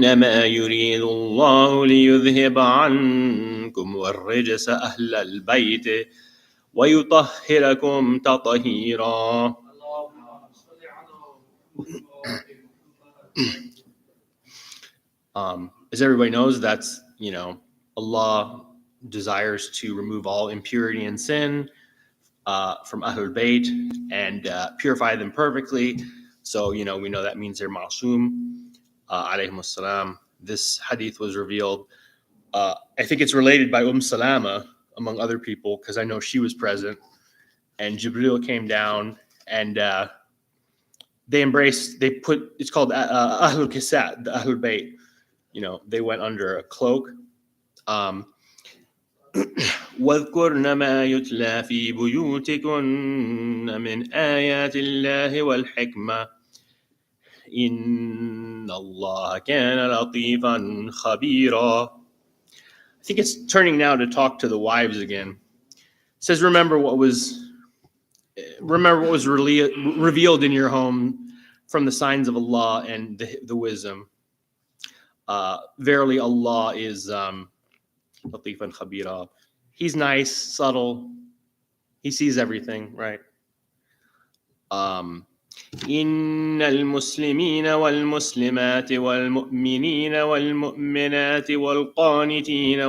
إنما يريد الله ليذهب عنكم الرجس أهل البيت ويطهركم تطهيرا. As everybody knows, that's, Allah desires to remove all impurity and sin from Ahlul Bayt and purify them perfectly. So, we know that means they're Ma'soom, alayhim salam. This hadith was revealed. I think it's related by Salama, among other people, because I know she was present. And Jibril came down and it's called Ahlul Kisat, the Ahlul Bayt. They went under a cloak. واذكرن ما يتلى في بيوتكن من آيات الله والحكمة إن الله كان لطيفا خبيرا. I think it's turning now to talk to the wives again. It says, remember what was revealed in your home from the signs of Allah and the wisdom. Verily Allah is Latifan Khabira. He's nice, subtle. He sees everything, right? إن المسلمين والمسلمات والمؤمنين والمؤمنات والقانتين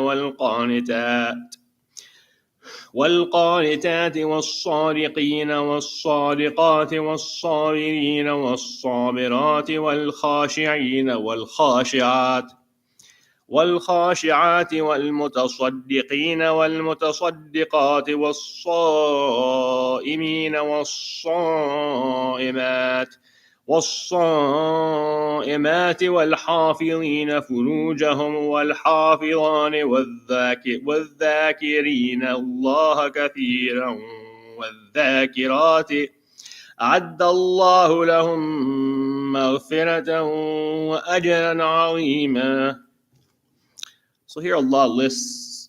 والقانتات والصادقين والصادقات والصابرين والصابرات والخاشعين والخاشعات والمتصدقين والمتصدقات والصائمين والصائمات والحافظين فروجهم والحافظان والذاكرين الله كثيرا والذاكرات أعد الله لهم مغفرة وأجرا عظيما. So here Allah lists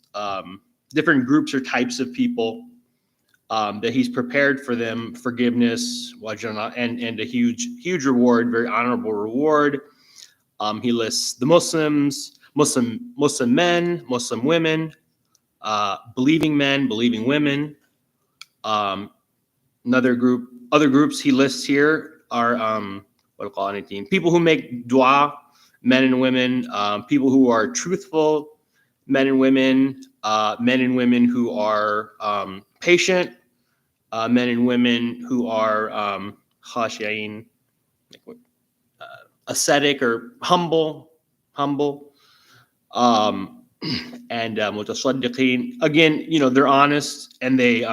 different groups or types of people that He's prepared for them forgiveness and a huge reward, very honorable reward. He lists the Muslims, Muslim men, Muslim women, believing men, believing women. Other groups He lists here are people who make dua, men and women, people who are truthful, men and women who are patient, men and women who are khashi'in, ascetic or humble, and mutasaddiqin. Again, they're honest and they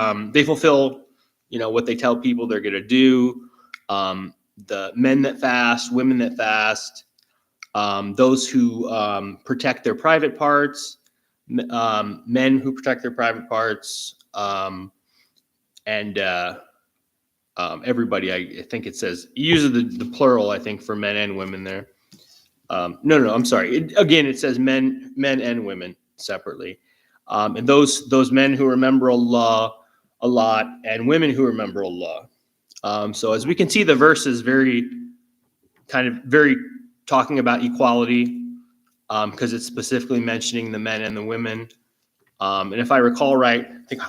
fulfill, what they tell people they're going to do. The men that fast, women that fast, those who protect their private parts, men who protect their private parts, and everybody. I think it says, it uses the plural, I think, for men and women there. No, I'm sorry. It says men and women separately. And those men who remember Allah a lot and women who remember Allah. So as we can see, the verse is very talking about equality, because it's specifically mentioning the men and the women. And if I recall right, I think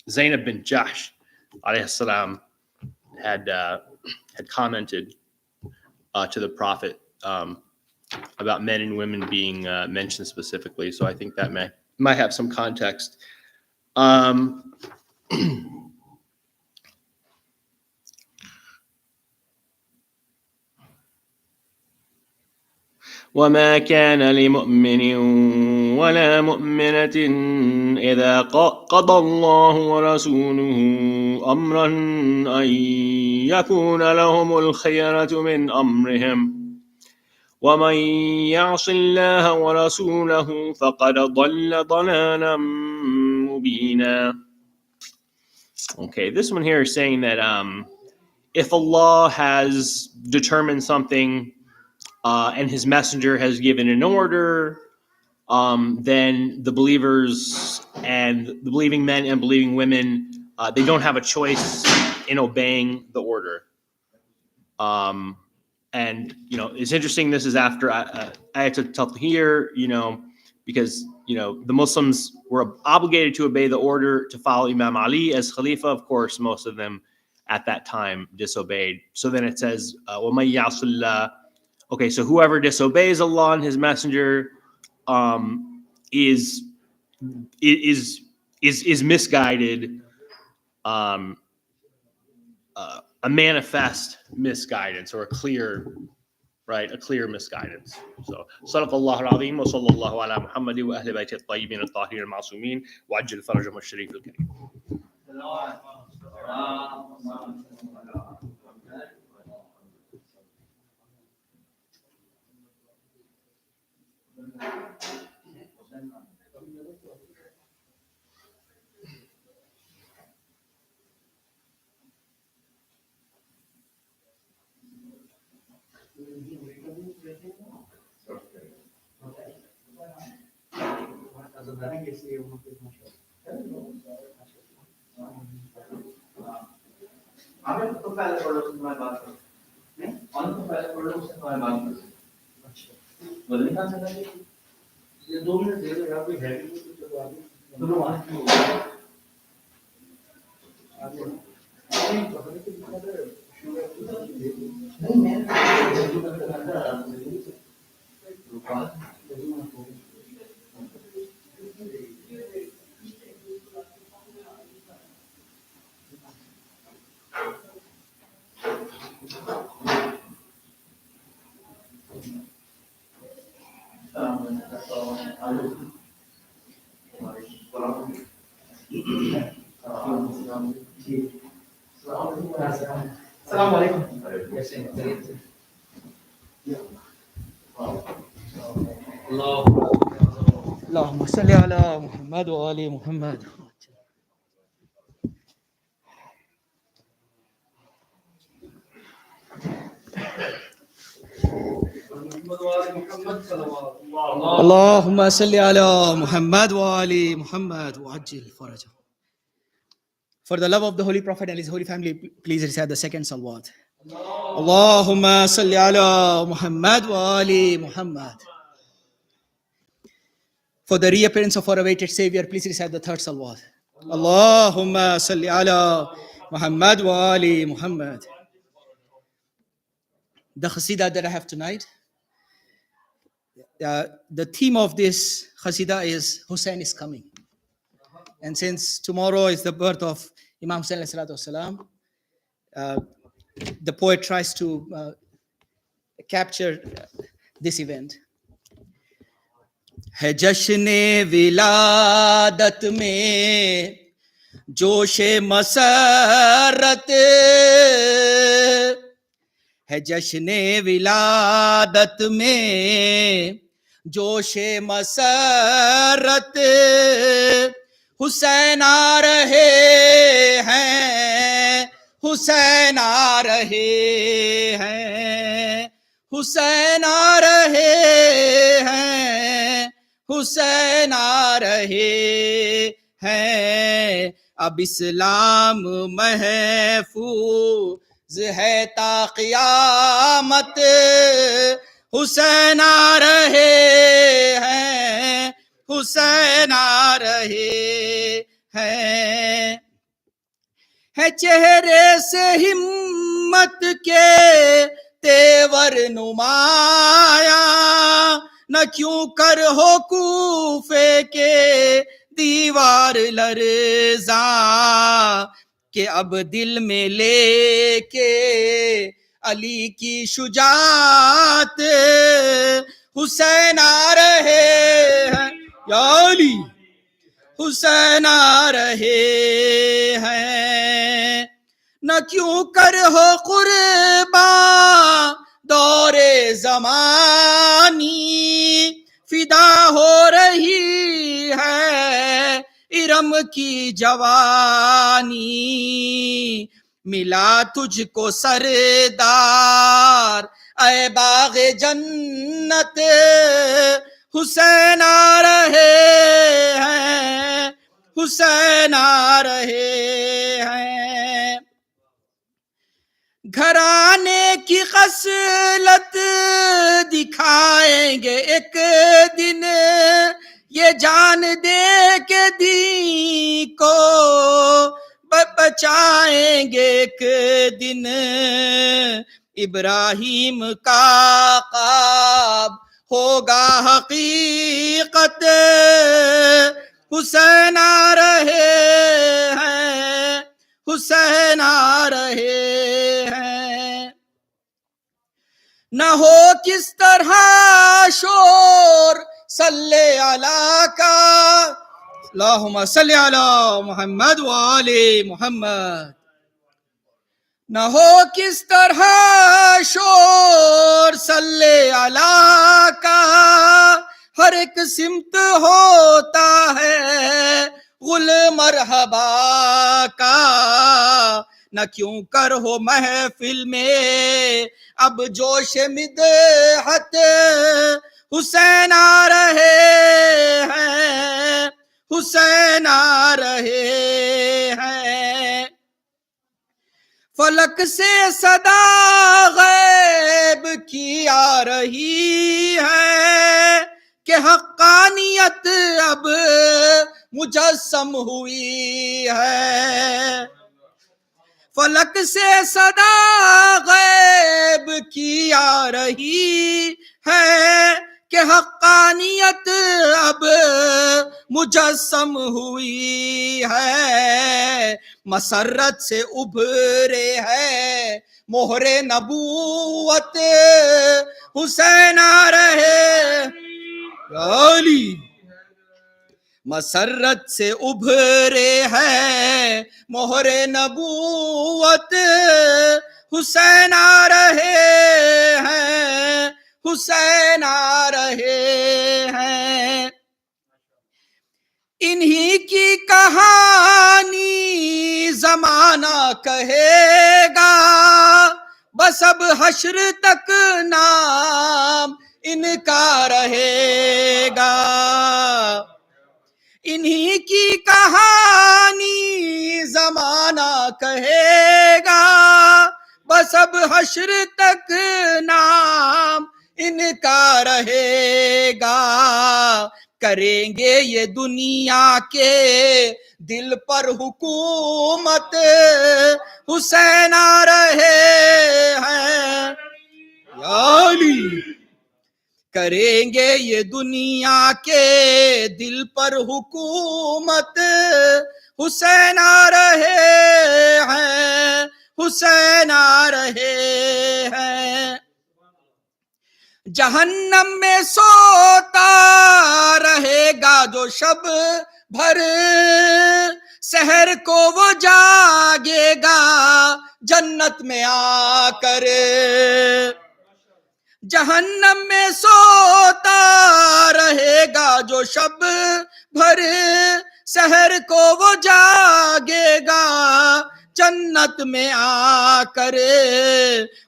Zainab bin Jash, alayhi salam, had commented to the Prophet about men and women being mentioned specifically. So I think that might have some context. وما كان لمؤمن ولا مؤمنة إذا قضى الله ورسوله أمرا أن يكون لهم الخيرة من أمرهم ومن يعص الله ورسوله فقد ضل ضلالا مبينا. Okay, this one here is saying that if Allah has determined something and His messenger has given an order, then the believers and the believing men and believing women, they don't have a choice in obeying the order. And it's interesting. This is after Ayatul Tathir, because the Muslims were obligated to obey the order to follow Imam Ali as Khalifa. Of course, most of them at that time disobeyed. So then it says, وَمَن يَعْصِ اللَّهَ. Okay, so whoever disobeys Allah and His Messenger is misguided, a manifest misguidance, or a clear misguidance. So, Sadaqallahu al-Azim, wa sallallahu ala Muhammadin wa ahli bayti at-tayyibin at-tahirin al-ma'sumin wa ajil farajahum al-sharif al-karim. तो पहले पढ़ो तो तुम्हारी बात करो नहीं और तो पहले पढ़ो उससे तुम्हारी बात करो अच्छा बोलने का चला ये 2 मिनट दे दो यार कोई है भी नहीं तो आगे सुनो आगे नहीं पता नहीं कितना है नहीं मैं السلام علیکم اللهم صل على محمد وآل محمد اللهم صل على محمد وآل محمد وعجل فرجه. For the love of the Holy Prophet and his holy family, please recite the second salawat. Allahumma salli ala Muhammad wa ali Muhammad. For the reappearance of our awaited Savior, please recite the third salawat. Allahumma salli ala Muhammad wa ali Muhammad. The Qasida that I have tonight, the theme of this Qasida is Hussain is coming. And since tomorrow is the birth of Imam Hussain alayhi salatu wasalam, the poet tries to capture this event. ہے جشن ولادت میں جوش مسرت ہے جشن ولادت میں جوش مسرت حسین آ رہے ہیں حسین آ رہے ہیں حسین آ رہے ہیں حسین آ رہے ہیں اب اسلام محفوظ ہے تا قیامت حسین آ رہے ہیں حسین آ رہے ہیں چہرے سے ہمت کے تیور نمایاں نہ کیوں کر ہو کوفے کے دیوار لرزاں کہ اب دل میں لے کے علی کی شجاعت حسین آ رہے ہیں یا علی حسین آ رہے ہیں نہ کیوں کر ہو قرباں دور زمانی فدا ہو رہی ہے ارم کی جوانی ملا تجھ کو سردار اے باغ جنت حسین آ رہے ہیں حسین آ رہے ہیں گھرانے کی خصلت دکھائیں گے ایک دن، یہ جان دے کے دین کو بچائیں گے ایک دن۔ ابراہیم کا خواب ہوگا حقیقت، حسین آ رہے ہیں، حسین آ رہے ہیں۔ نہ ہو کس طرح شور صلی اللہ کا، اللہم صلی علی محمد وآل محمد۔ نہ ہو کس طرح شور صلی اللہ کا، ہر ایک سمت ہوتا ہے غل مرحبا کا۔ نہ کیوں کر ہو محفل میں اب جوش مدحت، حسین آ رہے ہیں، حسین آ رہے ہیں۔ فلک سے صدا غیب کی آ رہی ہے کہ حقانیت اب مجسم ہوئی ہے۔ فلک سے صدا غیب کی آ رہی ہے کہ حقانیت اب مجسم ہوئی ہے۔ مسرت سے ابھرے ہے مہر نبوت، حسین آ رہے علی۔ مسرت سے ابھرے ہے مہر نبوت، حسین آ رہے ہیں، حسین آ رہے ہیں۔ انہی کی کہانی زمانہ کہے گا، بس اب حشر تک نام ان کا رہے گا۔ انہی کی کہانی زمانہ کہے گا، بس اب حشر تک نام ان کا رہے گا۔ کریں گے یہ دنیا کے دل پر حکومت، حسین آ رہے ہیں یا علی۔ کریں گے یہ دنیا کے دل پر حکومت، حسین آ رہے ہیں، حسین آ رہے ہیں۔ جہنم میں سوتا رہے گا جو شب بھر، سحر کو وہ جاگے گا جنت میں آ کر۔ جہنم میں سوتا رہے گا جو شب بھر، سحر کو وہ جاگے گا جنت میں آ کر۔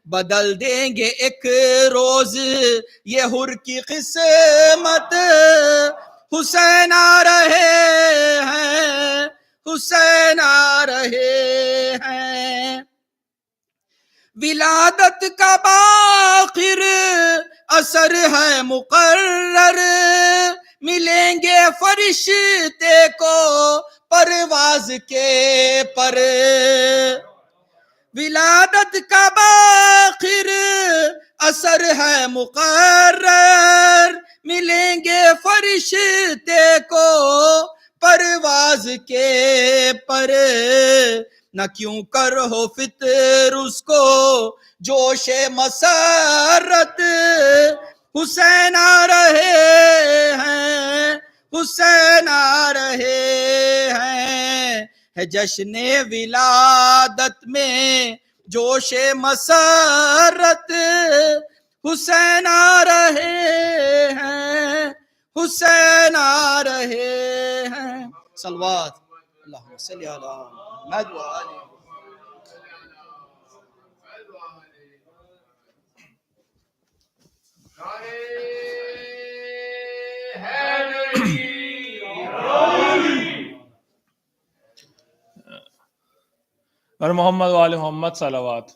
بدل دیں گے ایک روز یہ حر کی قسمت، حسین آ رہے ہیں، حسین آ رہے ہیں۔ ولادت کا باخر اثر ہے مقرر، ملیں گے فرشتے کو پرواز کے پر۔ ولادت کا باخر اثر ہے مقرر، ملیں گے فرشتے کو پرواز کے پر۔ نہ کیوں کر ہو فطر اس کو جوش مسرت، حسین آ رہے ہیں، حسین آ رہے ہیں۔ ہے جشن ولادت میں جوش مسرت، حسین آ رہے ہیں، حسین آ رہے ہیں۔ صلوات اللہم صلی علی محمد وآل محمد۔ اور محمد وآل محمد صلوات.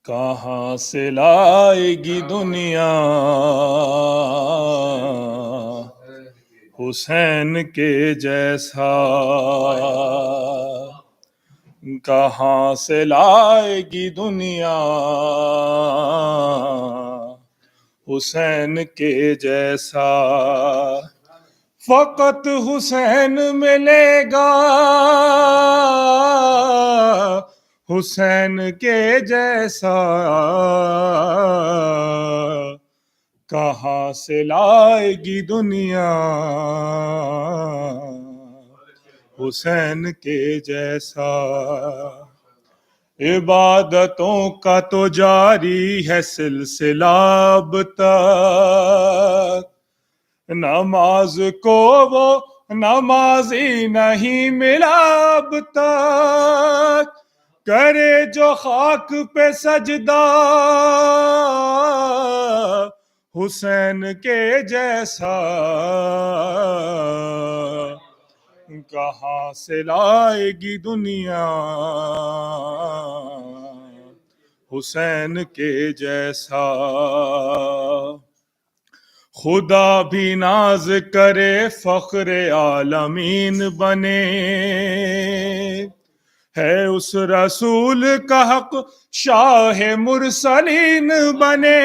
کہاں سے لائے گی دنیا حسین کے جیسا، کہاں سے لائے گی دنیا حسین کے جیسا، فقط حسین ملے گا حسین کے جیسا، کہاں سے لائے گی دنیا حسین کے جیسا. عبادتوں کا تو جاری ہے سلسلہ اب تک، نماز کو وہ نمازی نہیں ملا اب تک، کرے جو خاک پہ سجدہ حسین کے جیسا، کہاں سے لائے گی دنیا حسین کے جیسا. خدا بھی ناز کرے فخر عالمین بنے، ہے اس رسول کا حق شاہ مرسلین بنے،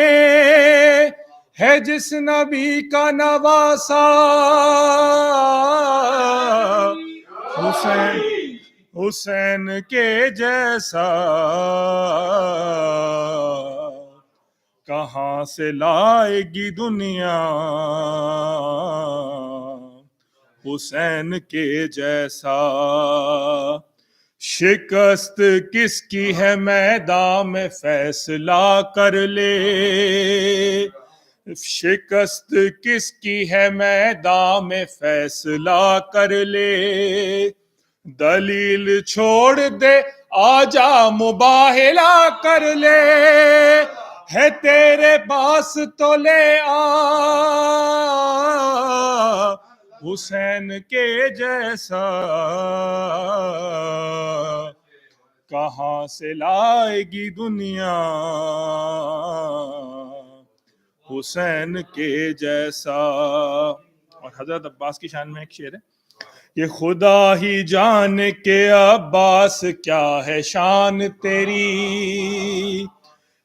ہے جس نبی کا نواسا حسین حسین کے جیسا، کہاں سے لائے گی دنیا حسین کے جیسا. شکست کس کی ہے میدان میں فیصلہ کر لے، شکست کس کی ہے میدان میں فیصلہ کر لے، دلیل چھوڑ دے آجا مباہلہ کر لے، ہے تیرے پاس تو لے آ حسین کے جیسا، کہاں سے لائے گی دنیا حسین کے جیسا. اور حضرت عباس کی شان میں ایک شعر ہے، یہ خدا ہی جان کے عباس کیا ہے شان تیری،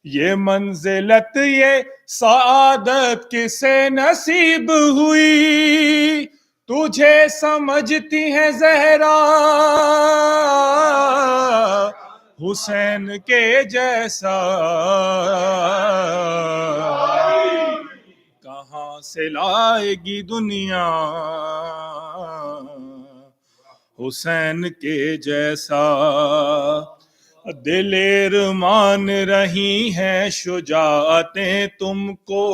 یہ منزلت یہ سعادت کسے نصیب ہوئی، تجھے سمجھتی ہے زہرا حسین کے جیسا، کہاں سے لائے گی دنیا حسین کے جیسا. دلیر مان رہی ہیں شجاعتیں تم کو،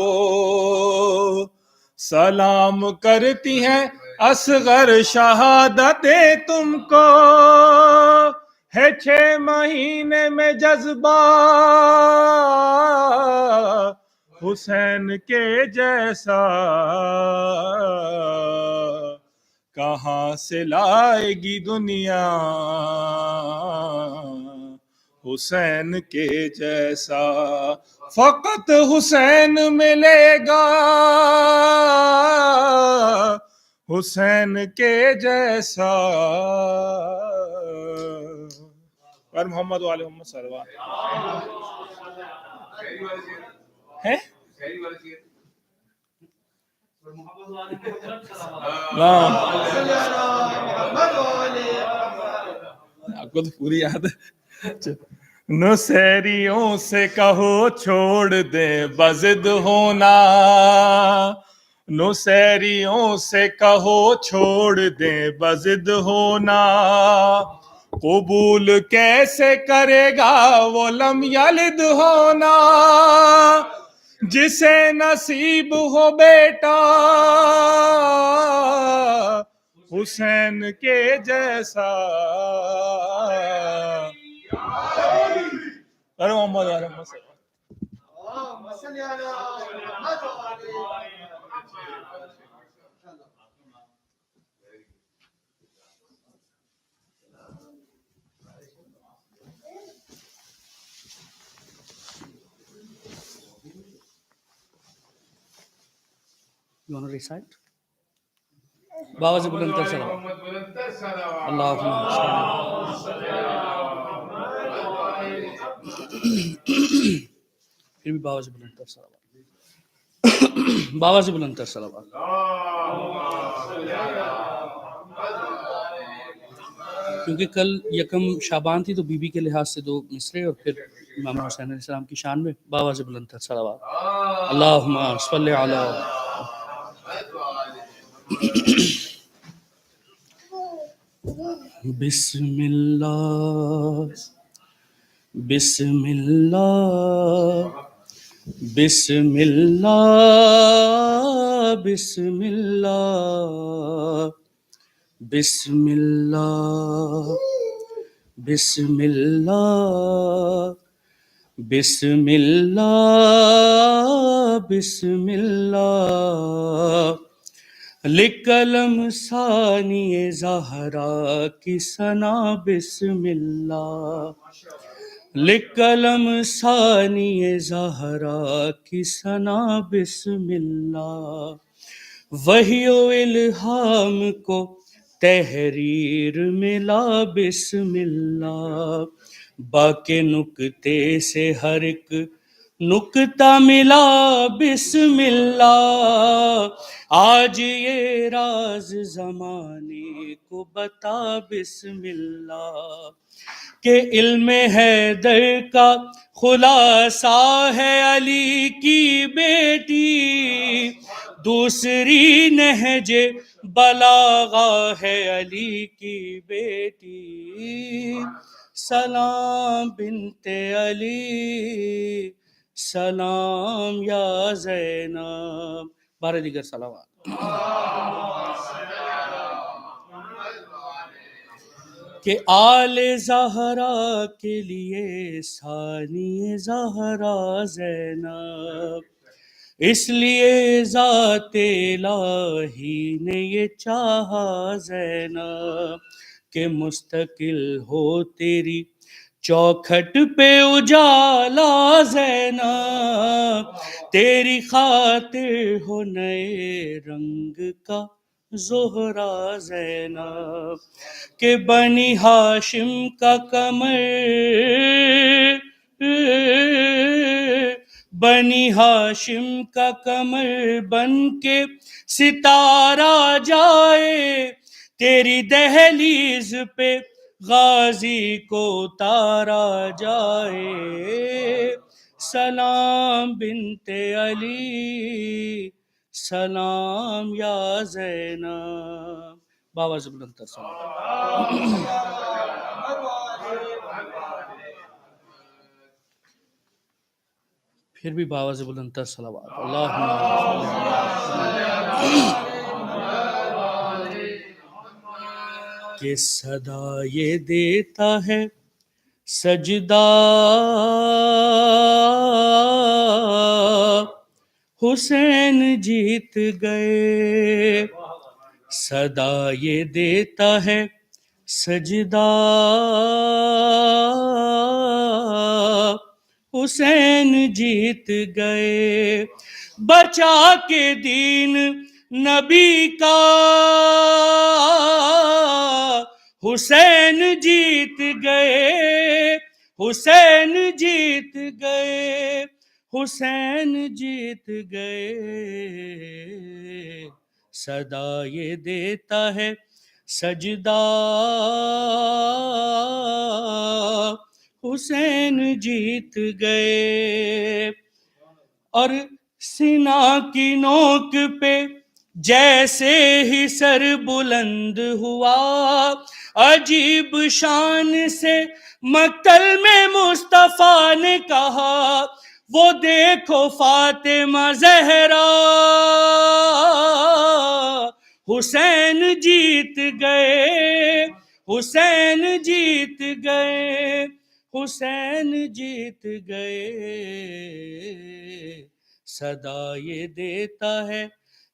سلام کرتی ہیں اصغر شہادتیں تم کو، ہے 6 مہینے میں جذبہ حسین کے جیسا، کہاں سے لائے گی دنیا حسین کے جیسا، فقط حسین ملے گا حسین کے جیسا. اور محمد وآل محمد صلوات ہے. آپ کو تو پوری یاد ہے. نصیریوں سے کہو چھوڑ دیں بضد ہونا، نصیریوں سے کہو چھوڑ دیں بضد ہونا، قبول کیسے کرے گا وہ لم یلد ہونا، جسے نصیب ہو بیٹا حسین کے جیسا. ارے محمد You want to recite? باواز بلند تر صلوات اللہم پھر بھی باواز بلند تر صلوات باواز بلند تر صلوات. کیونکہ کل یکم شعبان تھی تو بی بی کے لحاظ سے 2 مصرے اور پھر امام حسین علیہ السلام کی شان میں باواز بلند تر صلوات. اللہم صلی علی بسم اللہ بسم اللہ بسم اللہ بسم اللہ بسم اللہ بسم اللہ بسم اللہ بسم اللہ لقلم ثانی زہرا کی ثنا بسم اللہ لقلم ثانی زہرا کی ثنا بسم اللہ وحی و الہام کو تحریر ملا بسم اللہ باقی نکتے سے ہر ایک نکتہ ملا بسم اللہ آج یہ راز زمانے کو بتا بسم اللہ کہ علم حیدر کا خلاصہ ہے علی کی بیٹی دوسری نہج بلاغہ ہے علی کی بیٹی سلام بنت علی سلام یا زینب. بارہ دیگر صلوات. کہ آل زہرا کے لیے ثانی زہرا زینب اس لیے ذات الہی نے یہ چاہا زینب کہ مستقل ہو تیری چوکھٹ پہ اجالا زینب تیری خاطر ہو نئے رنگ کا زہرا زینب کہ بنی ہاشم کا کمر بنی ہاشم کا کمر بن کے ستارہ جائے تیری دہلیز پہ غازی کو اتارا جائے سلام بنت علی سلام یا زینب. باواز بلند تر صلوات. پھر بھی باواز بلند تر صلوات. اللہم کہ صدا یہ دیتا ہے سجدہ حسین جیت گئے صدا یہ دیتا ہے سجدہ حسین جیت گئے بچا کے دین نبی کا حسین جیت گئے حسین جیت گئے حسین جیت گئے صدا یہ دیتا ہے سجدہ حسین جیت گئے اور سینا کی نوک پہ جیسے ہی سر بلند ہوا عجیب شان سے مقتل میں مصطفیٰ نے کہا وہ دیکھو فاطمہ زہرا حسین جیت گئے حسین جیت گئے حسین جیت گئے صدا یہ دیتا ہے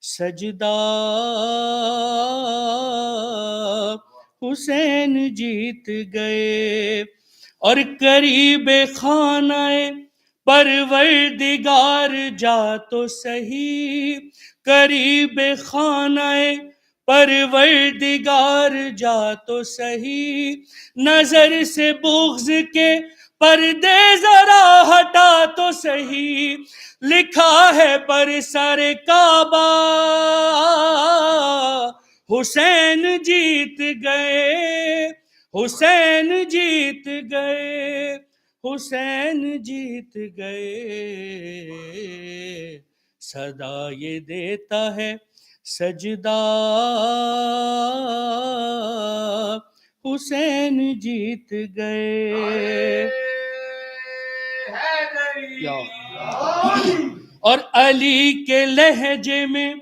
سجدہ حسین جیت گئے اور قریب خانہ پروردگار جا تو سہی قریب خانہ پروردگار جا تو سہی نظر سے بغض کے پردے ذرا ہٹا تو سہی لکھا ہے پر سر کعبہ حسین جیت گئے حسین جیت گئے حسین جیت گئے صدا یہ دیتا ہے سجدہ حسین جیت گئے اور علی کے لہجے میں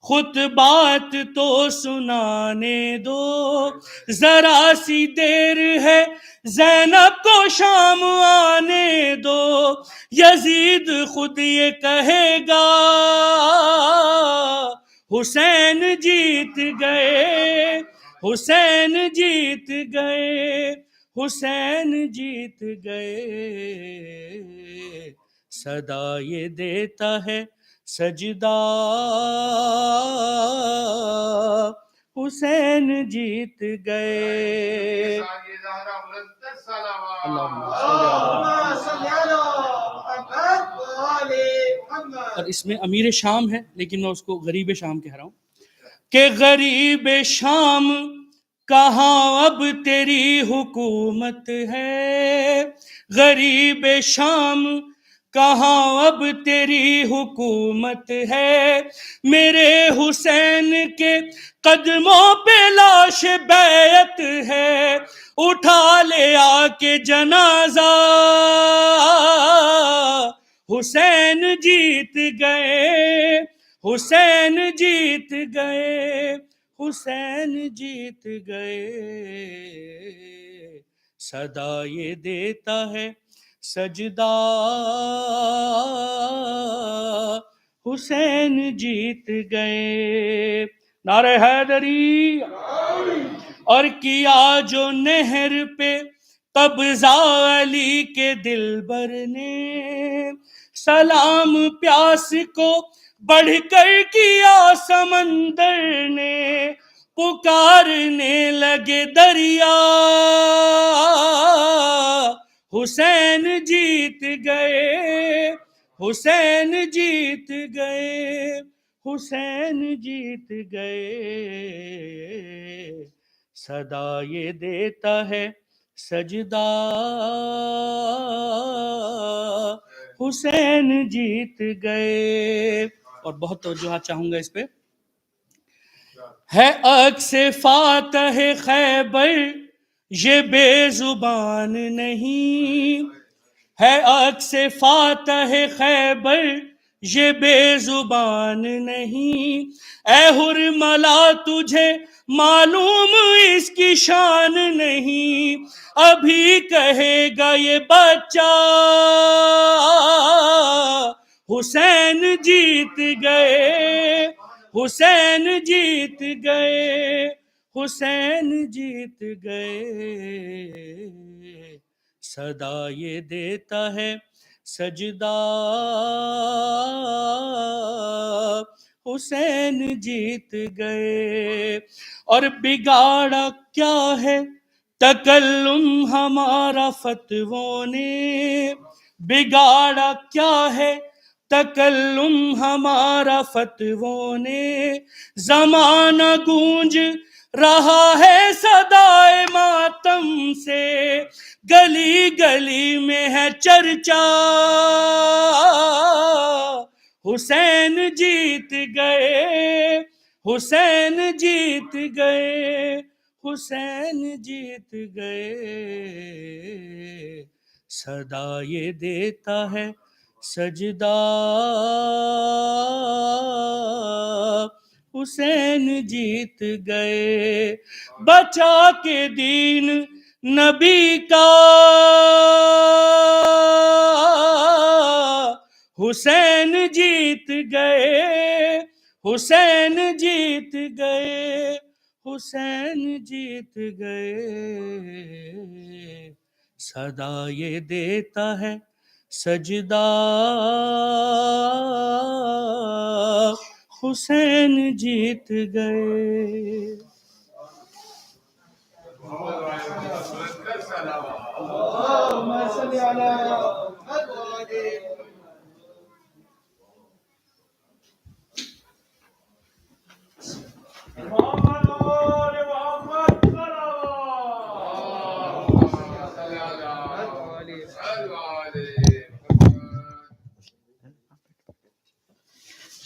خطبات تو سنانے دو ذرا سی دیر ہے زینب کو شام آنے دو یزید خود یہ کہے گا حسین جیت گئے حسین جیت گئے حسین جیت گئے صدا یہ دیتا ہے سجدہ حسین جیت گئے اور اس میں امیر شام ہے لیکن میں اس کو غریب شام کہہ رہا ہوں کہ غریب شام کہاں اب تیری حکومت ہے غریب شام کہاں اب تیری حکومت ہے میرے حسین کے قدموں پہ لاش بیعت ہے اٹھا لے آ کے جنازہ حسین جیت گئے حسین جیت گئے حسین جیت گئے صدا یہ دیتا ہے سجدہ حسین جیت گئے نعرہ حیدری اور کیا جو نہر پہ قبضہ علی کے دلبر نے سلام پیاس کو بڑھ کر کیا سمندر نے پکارنے لگے دریا حسین جیت گئے حسین جیت گئے حسین جیت گئے صدا یہ دیتا ہے سجدہ حسین جیت گئے اور بہت توجہ چاہوں گا اس پہ ہے عکس فاتح خیبر یہ بے زبان نہیں ہے عکس فاتح خیبر یہ بے زبان نہیں اے حرملا تجھے معلوم اس کی شان نہیں ابھی کہے گا یہ بچہ حسین جیت گئے حسین جیت گئے حسین جیت گئے صدا یہ دیتا ہے سجدہ حسین جیت گئے اور بگاڑا کیا ہے تکلم ہمارا فتووں نے بگاڑا کیا ہے تکلم ہمارا فتووں نے زمانہ گونج رہا ہے صدائے ماتم سے گلی گلی میں ہے چرچا حسین جیت گئے حسین جیت گئے حسین جیت گئے صدا یہ دیتا ہے سجدہ حسین جیت گئے بچا کے دین نبی کا حسین جیت گئے حسین جیت گئے حسین جیت گئے صدا یہ دیتا ہے सजदा हुसैन जीत गए।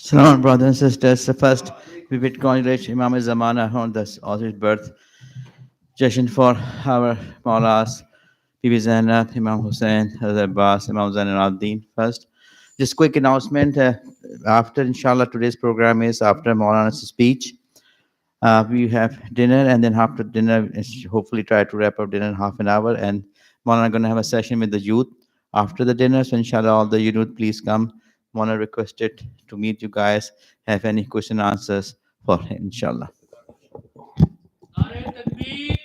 Salam, brothers and sisters. So first, we will congratulate Imam Az-Zamana on this author's birth. Jash-n for our Maulas, Bibi Zainab, Imam Hussain, Hazrat Abbas, Imam Zain al-Abidin. First, just quick announcement. After, inshallah, today's program is after Maulana's speech. We have dinner, and then after dinner, hopefully try to wrap up dinner in half an hour. And Maulana going to have a session with the youth after the dinner. So inshallah, all the youth, please come. Maulana requested to meet you guys. Have any question answers for him, inshallah. नारे तकबीर,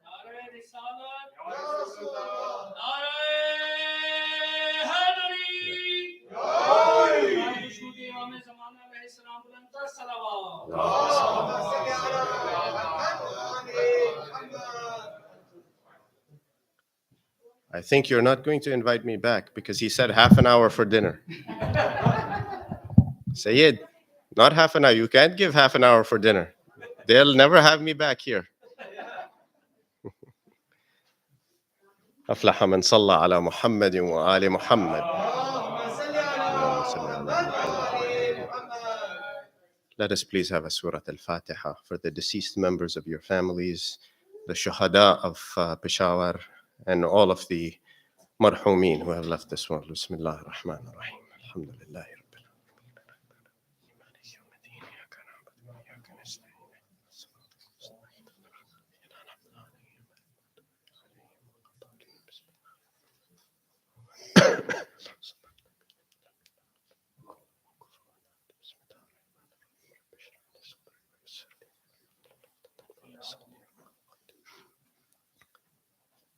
नारे रिसालत, नारे हैदरी, नारे शुदी इमाम ज़माना अलैहिस्सलाम बुलंद तर I think you're not going to invite me back because he said half an hour for dinner. Sayyid, not half an hour. You can't give half an hour for dinner. They'll never have me back here. أفلح من صلى على محمد وآل محمد. Let us please have a Surah Al-Fatiha for the deceased members of your families, the shuhada of Peshawar, and all of the marhumin who have left this world. Bismillah ar-Rahman ar-Rahim. Alhamdulillah.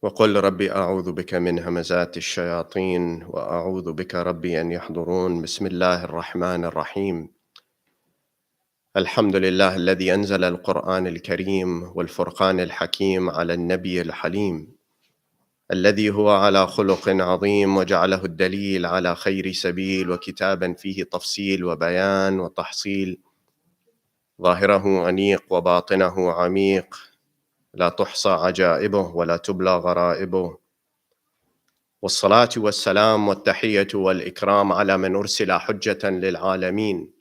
وقل ربي أعوذ بك من همزات الشياطين وأعوذ بك ربي أن يحضرون. بسم الله الرحمن الرحيم. الحمد لله الذي أنزل القرآن الكريم والفرقان الحكيم على النبي الحليم الذي هو على خلق عظيم وجعله الدليل على خير سبيل وكتابا فيه تفصيل وبيان وتحصيل ظاهره أنيق وباطنه عميق لا تحصى عجائبه ولا تبلى غرائبه. والصلاة والسلام والتحية والإكرام على من أرسل حجة للعالمين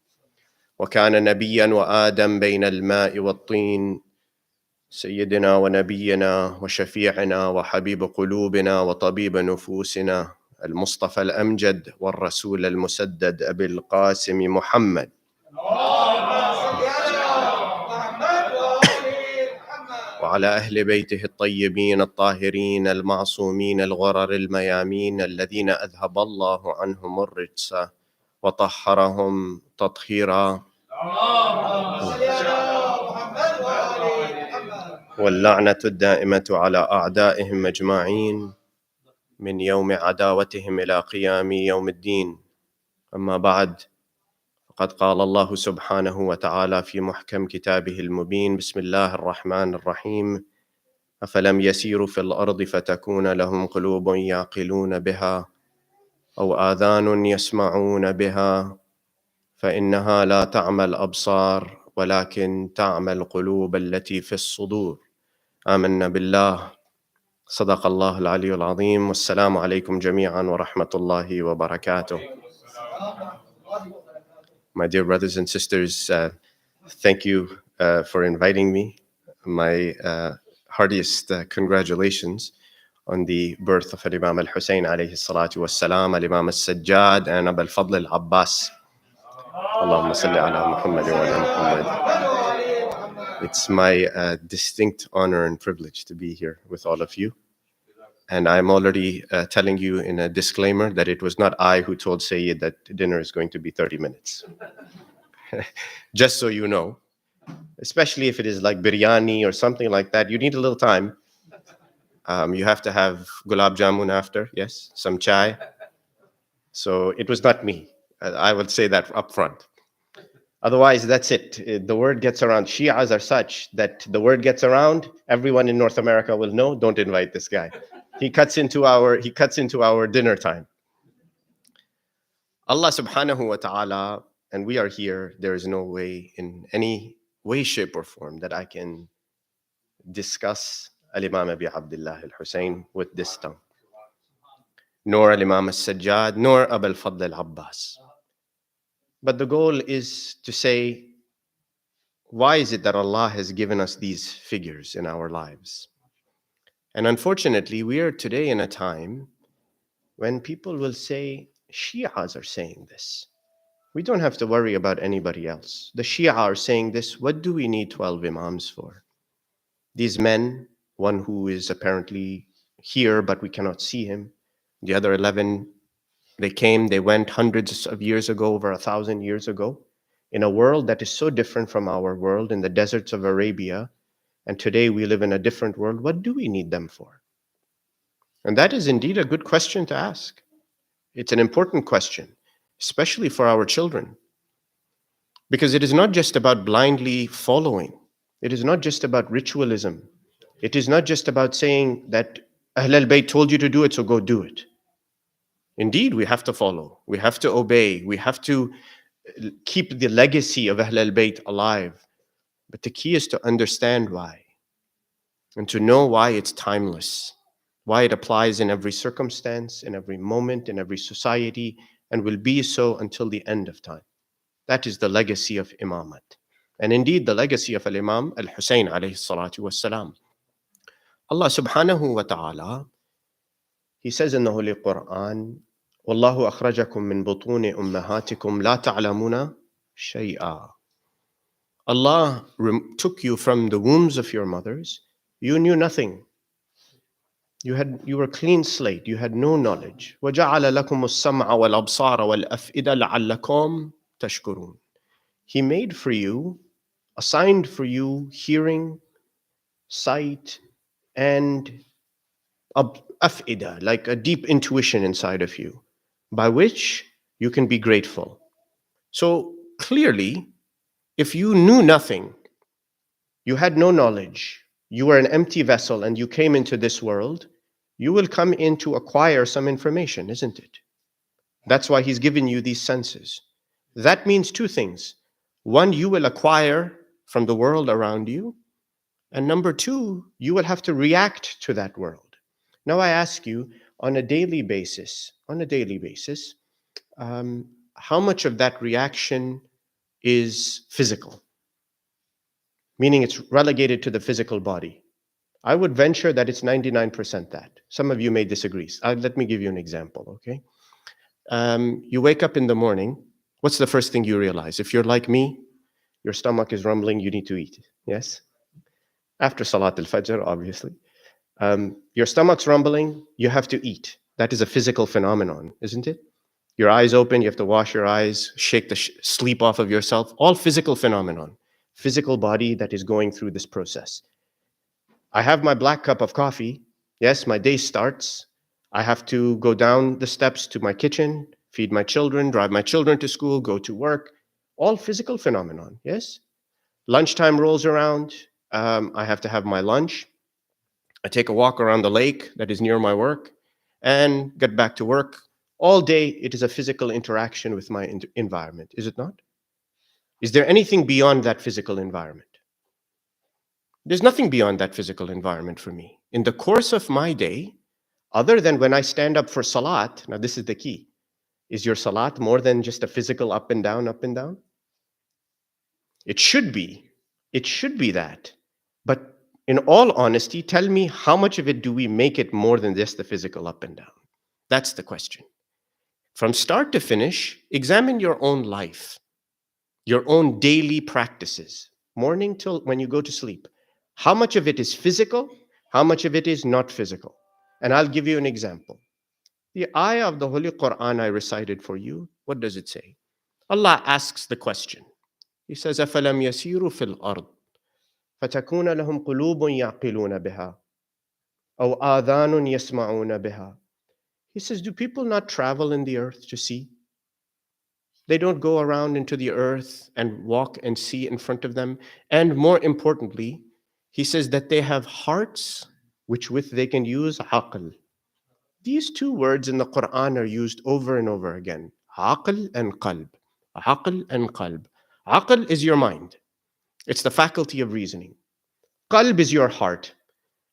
وكان نبيا وآدم بين الماء والطين، سيدنا ونبينا وشفيعنا وحبيب قلوبنا وطبيب نفوسنا المصطفى الأمجد والرسول المسدد أبي القاسم محمد. وعلى أهل بيته الطيبين الطاهرين المعصومين الغرر الميامين الذين أذهب الله عنهم الرجس وطهرهم تطهيرا. واللعنة الدائمة على أعدائهم أجمعين من يوم عداوتهم إلى قيام يوم الدين. أما بعد، فقد قال الله سبحانه وتعالى في محكم كتابه المبين: بسم الله الرحمن الرحيم. أفلم يسيروا في الأرض فتكون لهم قلوب يعقلون بها أو آذان يسمعون بها فإنها لا تعمى الأبصار ولكن تعمى القلوب التي في الصدور. آمنا بالله. صدق الله العلي العظيم. والسلام عليكم جميعا ورحمة الله وبركاته. My dear brothers and sisters, thank you for inviting me. My heartiest congratulations on the birth of Imam al-Hussain alayhi salatu wassalam, al-Imam al-Sajjad, and Abu al-Fadl al-Abbas. Allahumma salli ala Muhammad wa ala Muhammad. It's my distinct honor and privilege to be here with all of you. And I'm already telling you in a disclaimer that it was not I who told Sayyid that dinner is going to be 30 minutes. Just so you know, especially if it is like biryani or something like that, you need a little time. You have to have gulab jamun after, yes, some chai. So it was not me. I would say that up front. Otherwise, that's it. The word gets around. Shias are such that the word gets around. Everyone in North America will know. Don't invite this guy. He cuts into our dinner time. Allah subhanahu wa ta'ala, and we are here. There is no way in any way, shape, or form that I can discuss Al-Imam Abi Abdullah al-Hussain with this tongue. Nor Al-Imam al-Sajjad, nor Abu al-Fadl al-Abbas. But the goal is to say, why is it that Allah has given us these figures in our lives? And unfortunately, we are today in a time when people will say, Shias are saying this. We don't have to worry about anybody else. The Shia are saying this. What do we need 12 Imams for? These men, one who is apparently here, but we cannot see him. The other 11, they came, they went hundreds of years ago, over 1,000 years ago, in a world that is so different from our world, in the deserts of Arabia. And today we live in a different world. What do we need them for? And that is indeed a good question to ask. It's an important question, especially for our children. Because it is not just about blindly following. It is not just about ritualism. It is not just about saying that Ahl al-Bayt told you to do it, so go do it. Indeed, we have to follow. We have to obey. We have to keep the legacy of Ahl al-Bayt alive. But the key is to understand why. And to know why it's timeless. Why it applies in every circumstance, in every moment, in every society, and will be so until the end of time. That is the legacy of Imamat. And indeed, the legacy of Al-Imam Al-Hussain alayhi salatu wassalam. Allah subhanahu wa ta'ala, He says in the Holy Quran, وَاللَّهُ أَخْرَجَكُم مِّن بُطُونِ أُمَّهَاتِكُمْ لَا تَعْلَمُونَ شَيْئًا. Allah took you from the wombs of your mothers. You knew nothing. You were a clean slate. You had no knowledge. وَجَعَلَ لَكُمُ السَّمْعَ وَالْأَبْصَارَ وَالْأَفْئِدَةَ لَعَلَّكُمْ تَشْكُرُونَ. He made for you, assigned for you hearing, sight, and afida, like a deep intuition inside of you, by which you can be grateful. So clearly, if you knew nothing, you had no knowledge, you were an empty vessel and you came into this world, you will come in to acquire some information, isn't it? That's why He's given you these senses. That means two things. One, you will acquire from the world around you. And number two, you will have to react to that world. Now I ask you, on a daily basis, how much of that reaction is physical? Meaning it's relegated to the physical body. I would venture that it's 99% that. Some of you may disagree. Let me give you an example, okay? You wake up in the morning. What's the first thing you realize? If you're like me, your stomach is rumbling, you need to eat, yes? After Salat al-Fajr, obviously. Your stomach's rumbling, you have to eat. That is a physical phenomenon, isn't it? Your eyes open, you have to wash your eyes, shake the sleep off of yourself. All physical phenomenon. Physical body that is going through this process. I have my black cup of coffee. Yes, my day starts. I have to go down the steps to my kitchen, feed my children, drive my children to school, go to work. All physical phenomenon, yes? Lunchtime rolls around. I have to have my lunch. I take a walk around the lake that is near my work and get back to work. All day, it is a physical interaction with my environment, is it not? Is there anything beyond that physical environment? There's nothing beyond that physical environment for me. In the course of my day, other than when I stand up for salat, now this is the key. Is your salat more than just a physical up and down, up and down? It should be. It should be that. But in all honesty, tell me how much of it do we make it more than just the physical up and down? That's the question. From start to finish, examine your own life, your own daily practices, morning till when you go to sleep. How much of it is physical? How much of it is not physical? And I'll give you an example. The ayah of the Holy Quran I recited for you, what does it say? Allah asks the question. He says, أَفَلَمْ يَسِيرُوا فِي الْأَرْضِ فَتَكُونَ لَهُمْ قُلُوبٌ يَعْقِلُونَ بِهَا أو آذان يسمعون بها. He says, do people not travel in the earth to see? They don't go around into the earth and walk and see in front of them. And more importantly, he says that they have hearts which with they can use aql. These two words in the Quran are used over and over again. Aql and qalb. Aql and qalb. Aql is your mind. It's the faculty of reasoning. Qalb is your heart.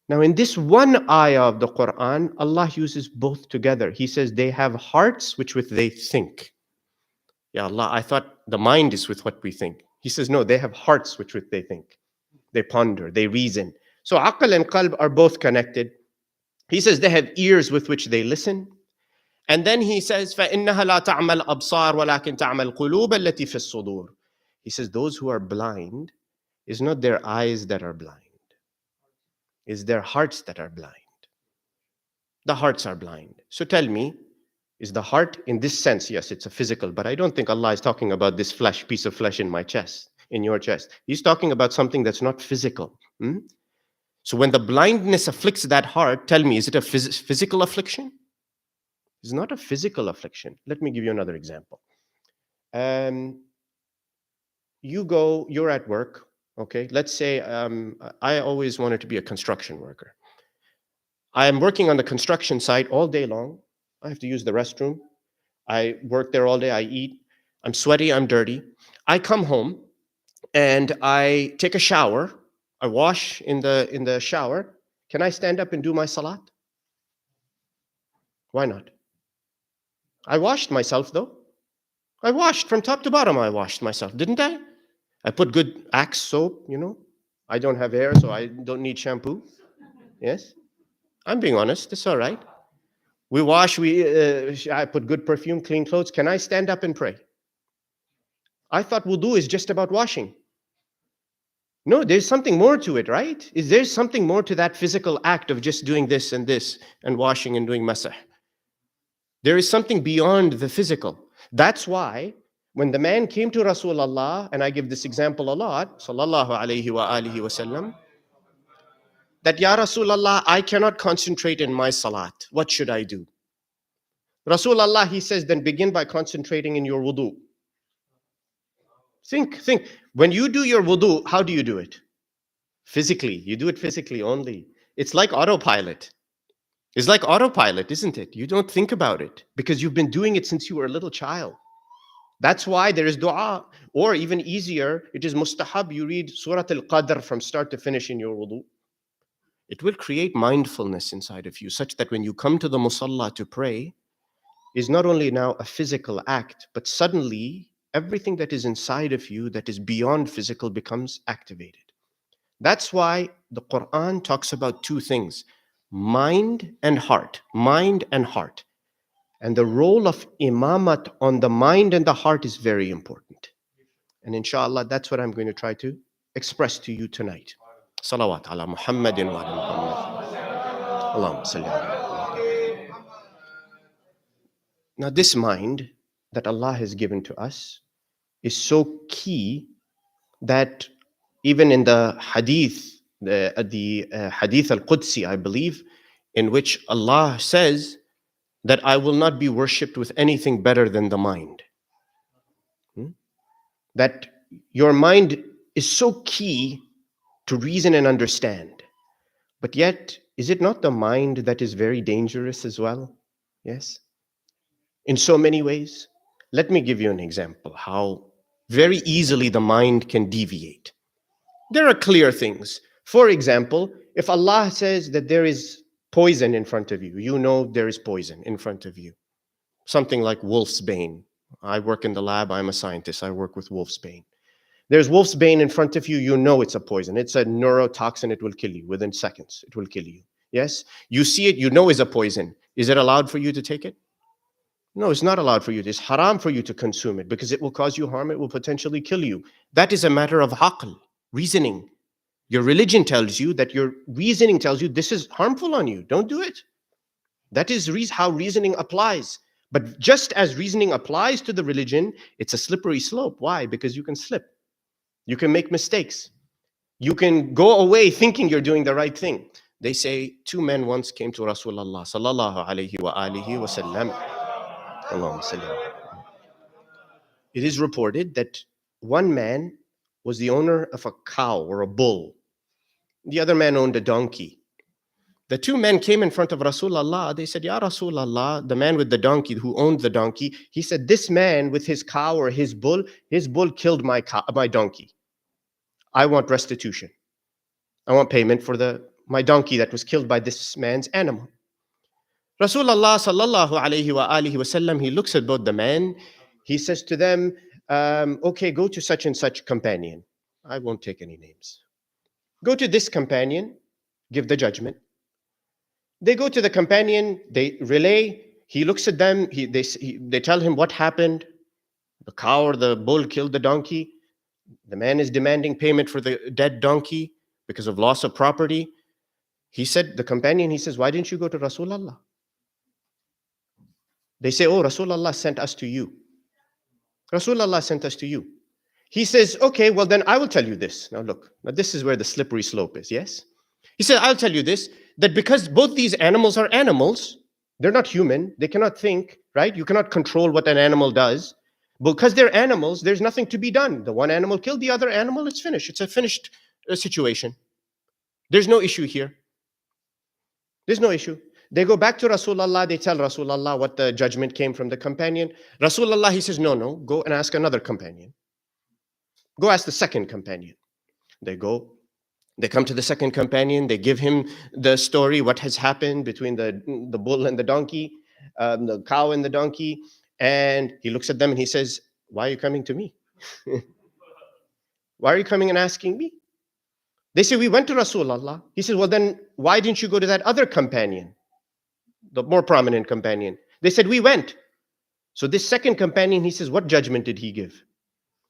Now in this one ayah of the Quran, Allah uses both together. He says they have hearts which with they think. Ya Allah, I thought the mind is with what we think. He says, no, they have hearts which with they think. They ponder, they reason. So aql and qalb are both connected. He says they have ears with which they listen. And then he says, فَإِنَّهَا لَا تَعْمَى الْأَبْصَارِ وَلَكِنْ تَعْمَى الْقُلُوبَ الَّتِي فِي الصُّدُورِ. He says those who are blind is not their eyes that are blind. It's their hearts that are blind. The hearts are blind. So tell me, is the heart in this sense? Yes, it's a physical, but I don't think Allah is talking about this piece of flesh in my chest, in your chest. He's talking about something that's not physical. So when the blindness afflicts that heart, tell me, is it a physical affliction? It's not a physical affliction. Let me give you another example. You're at work, okay? Let's say I always wanted to be a construction worker. I am working on the construction site all day long. I have to use the restroom. I work there all day. I eat. I'm sweaty. I'm dirty. I come home and I take a shower. I wash in the shower. Can I stand up and do my salat? Why not? I washed myself though. I washed from top to bottom. I washed myself, didn't I? I put good Axe soap, I don't have hair, so I don't need shampoo. Yes? I'm being honest. It's all right. We wash, I put good perfume, clean clothes. Can I stand up and pray? I thought wudu is just about washing. No, there's something more to it, right? Is there something more to that physical act of just doing this and washing and doing masah? There is something beyond the physical. That's why when the man came to Rasulullah, and I give this example a lot, sallallahu alayhi wa alihi wa sallam, that Ya Rasulullah, I cannot concentrate in my salat. What should I do? Rasulullah, he says, then begin by concentrating in your wudu. Think. When you do your wudu, how do you do it? Physically. You do it physically only. It's like autopilot. It's like autopilot, isn't it? You don't think about it because you've been doing it since you were a little child. That's why there is dua. Or even easier, it is mustahab. You read Surah Al-Qadr from start to finish in your wudu. It will create mindfulness inside of you such that when you come to the musalla to pray, is not only now a physical act, but suddenly everything that is inside of you that is beyond physical becomes activated. That's why the Quran talks about two things, mind and heart. Mind and heart. And the role of imamat on the mind and the heart is very important. And inshallah, that's what I'm going to try to express to you tonight. Salawat ala Muhammadin wa ala Muhammad. Allahumma salli ala Muhammad. Now this mind that Allah has given to us is so key that even in the hadith, the hadith al-Qudsi, I believe, in which Allah says that I will not be worshipped with anything better than the mind. That your mind is so key to reason and understand. But yet, is it not the mind that is very dangerous as well? Yes? In so many ways. Let me give you an example how very easily the mind can deviate. There are clear things. For example, if Allah says that there is poison in front of you, you know there is poison in front of you. Something like wolf's bane. I work in the lab, I'm a scientist, I work with wolf's bane. There's wolf's bane in front of you, you know it's a poison. It's a neurotoxin, it will kill you within seconds. It will kill you. Yes? You see it, you know it's a poison. Is it allowed for you to take it? No, it's not allowed for you. It's haram for you to consume it because it will cause you harm. It will potentially kill you. That is a matter of aql, reasoning. Your religion tells you that your reasoning tells you this is harmful on you. Don't do it. That is how reasoning applies. But just as reasoning applies to the religion, it's a slippery slope. Why? Because you can slip. You can make mistakes. You can go away thinking you're doing the right thing. They say 2 men once came to Rasulullah sallallahu alayhi wa alihi wa sallam. Allahumma salli ala. It is reported that one man was the owner of a cow or a bull. The other man owned a donkey. The 2 men came in front of Rasulullah. They said, Ya Rasulullah, the man with the donkey who owned the donkey, he said, this man with his cow or his bull killed my donkey. I want restitution. I want payment for my donkey that was killed by this man's animal. Rasulullah sallallahu alayhi wa alihi wasallam, he looks at both the men. He says to them, okay, go to such and such companion. I won't take any names. Go to this companion, give the judgment. They go to the companion, they relay, he looks at them, they tell him what happened. The cow or the bull killed the donkey. The man is demanding payment for the dead donkey because of loss of property. He said, the companion, he says, why didn't you go to Rasulullah? They say, oh, Rasulullah sent us to you. Rasulullah sent us to you. He says, okay, well then I will tell you this. Now look, this is where the slippery slope is, yes? He said, I'll tell you this, that because both these animals are animals, they're not human, they cannot think, right? You cannot control what an animal does. Because they're animals, there's nothing to be done. The one animal killed the other animal, it's finished. It's a finished situation. There's no issue here. There's no issue. They go back to Rasulullah, they tell Rasulullah what the judgment came from the companion. Rasulullah, he says, no, go and ask another companion. Go ask the second companion. They come to the second companion, they give him the story, what has happened between the bull and the donkey, the cow and the donkey, and he looks at them and he says, why are you coming to me? Why are you coming and asking me? They say, we went to Rasulullah. He says, well then, why didn't you go to that other companion, the more prominent companion? They said, we went. So this second companion, he says, what judgment did he give?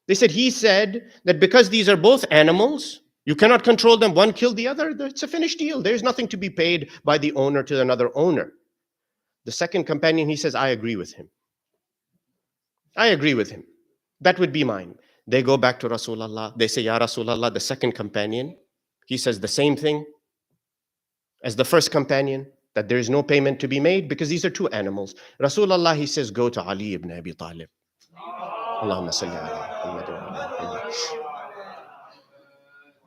They said, he said that because these are both animals, you cannot control them, one killed the other, it's a finished deal. There's nothing to be paid by the owner to another owner. The second companion, he says, I agree with him. I agree with him. That would be mine. They go back to Rasulullah. They say, Ya Rasulullah, the second companion, he says the same thing as the first companion, that there is no payment to be made because these are 2 animals. Rasulullah, he says, go to Ali ibn Abi Talib. Allahumma salli ala Muhammad wa ala Muhammad.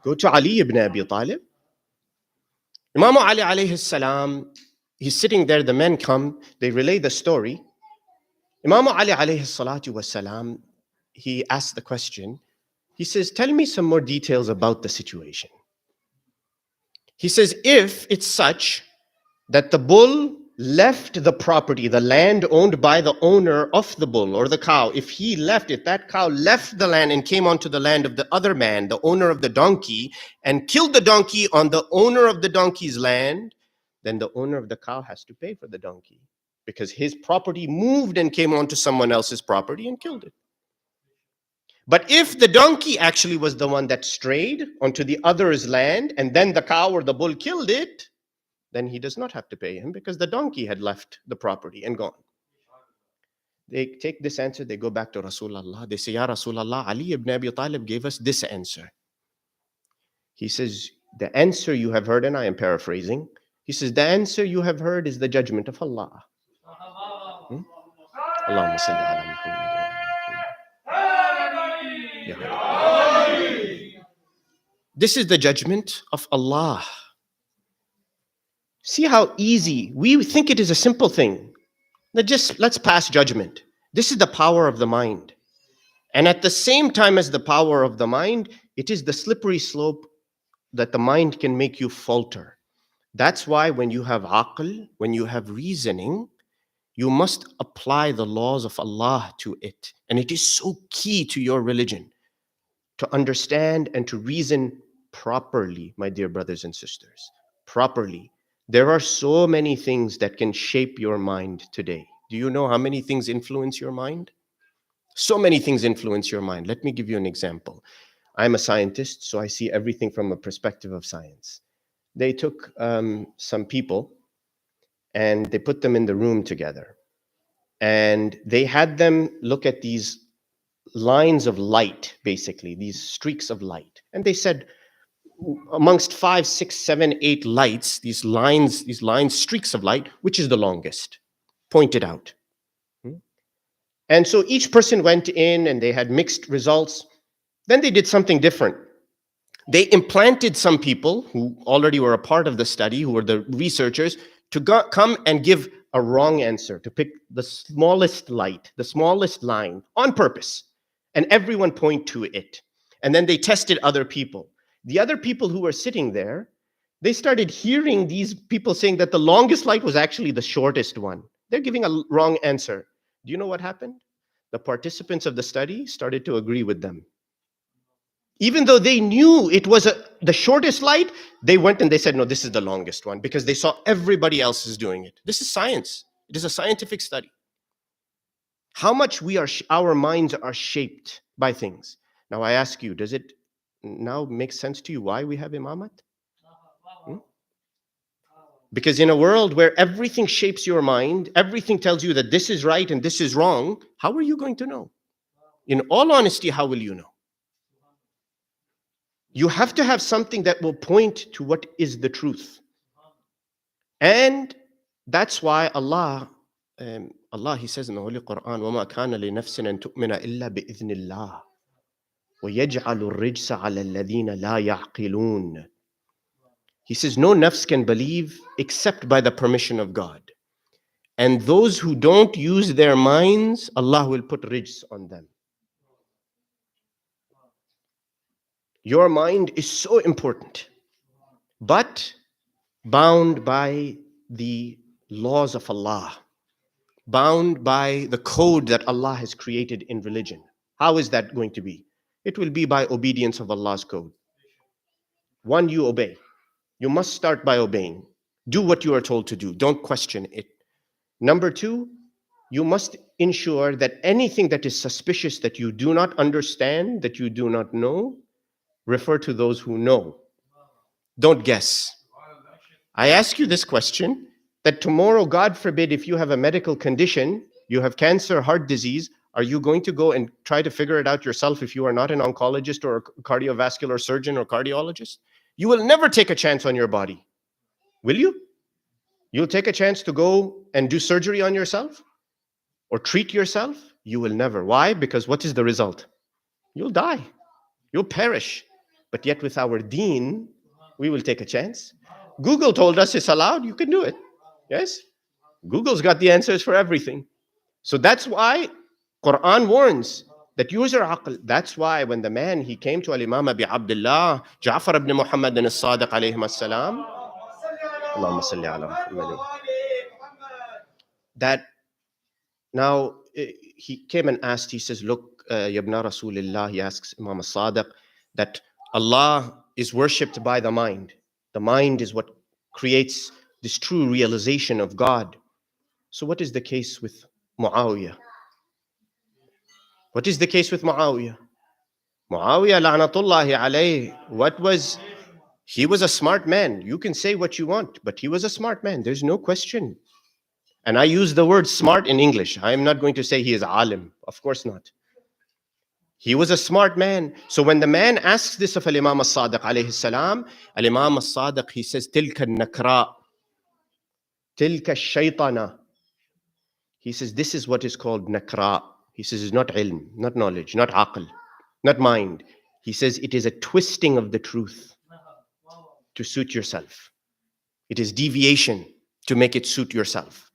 Go to Ali ibn Abi Talib. Imam Ali alayhi salam, he's sitting there, the men come, they relay the story. Imam Ali alayhi salatu wasalam, he asks the question. He says, tell me some more details about the situation. He says, if it's such that the bull left the property, the land owned by the owner of the bull or the cow, if that cow left the land and came onto the land of the other man, the owner of the donkey, and killed the donkey on the owner of the donkey's land, then the owner of the cow has to pay for the donkey because his property moved and came onto someone else's property and killed it. But if the donkey actually was the one that strayed onto the other's land and then the cow or the bull killed it, then he does not have to pay him because the donkey had left the property and gone. They take this answer, they go back to Rasulullah. They say, Ya Rasulullah, Ali ibn Abi Talib gave us this answer. He says, the answer you have heard, and I am paraphrasing, he says, the answer you have heard is the judgment of Allah. Allahumma salli ala Muhammad. This is the judgment of Allah. See how easy, we think it is a simple thing. Let's pass judgment. This is the power of the mind. And at the same time as the power of the mind, it is the slippery slope that the mind can make you falter. That's why when you have aql, when you have reasoning, you must apply the laws of Allah to it. And it is so key to your religion to understand and to reason properly, my dear brothers and sisters, properly. There are so many things that can shape your mind today. Do you know how many things influence your mind? So many things influence your mind. Let me give you an example. I'm a scientist, so I see everything from a perspective of science. They took some people and they put them in the room together. And they had them look at these lines of light, basically, these streaks of light. And they said, amongst 5, 6, 7, 8 lights, these lines, streaks of light, which is the longest? Pointed out. And so each person went in and they had mixed results. Then they did something different. They implanted some people who already were a part of the study, who were the researchers, to come and give a wrong answer, to pick the smallest light, the smallest line on purpose, and everyone point to it. And then they tested other people. The other people who were sitting there, they started hearing these people saying that the longest light was actually the shortest one. They're giving a wrong answer. Do you know what happened? The participants of the study started to agree with them. Even though they knew it was the shortest light, they went and they said, no, this is the longest one, because they saw everybody else is doing it. This is science. It is a scientific study. How much our minds are shaped by things. Now I ask you, does it now make sense to you why we have imamat? Because in a world where everything shapes your mind, everything tells you that this is right and this is wrong, how are you going to know? In all honesty, how will you know? You have to have something that will point to what is the truth. And that's why Allah, He says in the Holy Quran, وَمَا كَانَ لِنَفْسٍ أَن تُؤْمِنَ إِلَّا بِإِذْنِ اللَّهِ وَيَجْعَلُ الرِّجْسَ عَلَى الَّذِينَ لَا يَعْقِلُونَ. He says, no nafs can believe except by the permission of God. And those who don't use their minds, Allah will put rijs on them. Your mind is so important, but bound by the laws of Allah, bound by the code that Allah has created in religion. How is that going to be? It will be by obedience of Allah's code. One, you obey. You must start by obeying. Do what you are told to do. Don't question it. Number two, you must ensure that anything that is suspicious, that you do not understand, that you do not know, refer to those who know. Don't guess. I ask you this question, that tomorrow, God forbid, if you have a medical condition, you have cancer, heart disease, are you going to go and try to figure it out yourself if you are not an oncologist or a cardiovascular surgeon or cardiologist? You will never take a chance on your body. Will you? You'll take a chance to go and do surgery on yourself or treat yourself? You will never. Why? Because what is the result? You'll die. You'll perish. But yet with our deen, we will take a chance. Google told us it's allowed. You can do it. Yes? Google's got the answers for everything. So that's why Quran warns that use your aql. That's why when the man, he came to Al-Imam Abi Abdullah, Ja'far ibn Muhammad as-Sadiq alayhim as-salam, Allahumma salli ala Muhammad, that now he came and asked, he says, look, Yabna Rasulillah, he asks Imam as-Sadiq, that Allah is worshipped by the mind. The mind is what creates this true realization of God. So what is the case with Muawiyah? What is the case with Muawiyah? Muawiyah, la'natullahi alayh, he was a smart man. You can say what you want, but he was a smart man. There's no question. And I use the word smart in English. I am not going to say he is alim. Of course not. He was a smart man. So when the man asks this of Al-Imam as-Sadiq alayhi salam, Al-Imam as-Sadiq, he says, Tilka nakra, tilka shaytana. He says, this is what is called nakra. He says, it's not ilm, not knowledge, not aql, not mind. He says, it is a twisting of the truth to suit yourself. It is deviation to make it suit yourself.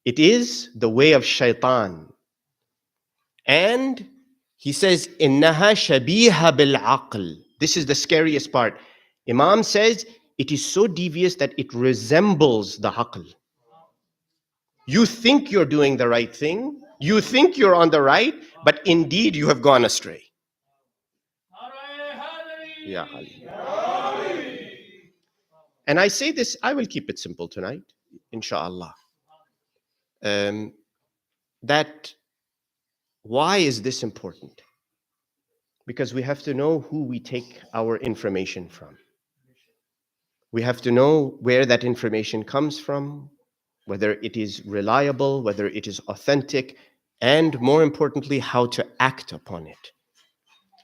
It is the way of shaitan. And he says, innaha shabiha bil aql. This is the scariest part. Imam says, it is so devious that it resembles the aql. You think you're doing the right thing. You think you're on the right, but indeed you have gone astray. Ya Ali. And I say this, I will keep it simple tonight, inshallah. That why is this important? Because we have to know who we take our information from. We have to know where that information comes from, whether it is reliable, whether it is authentic, and more importantly, how to act upon it.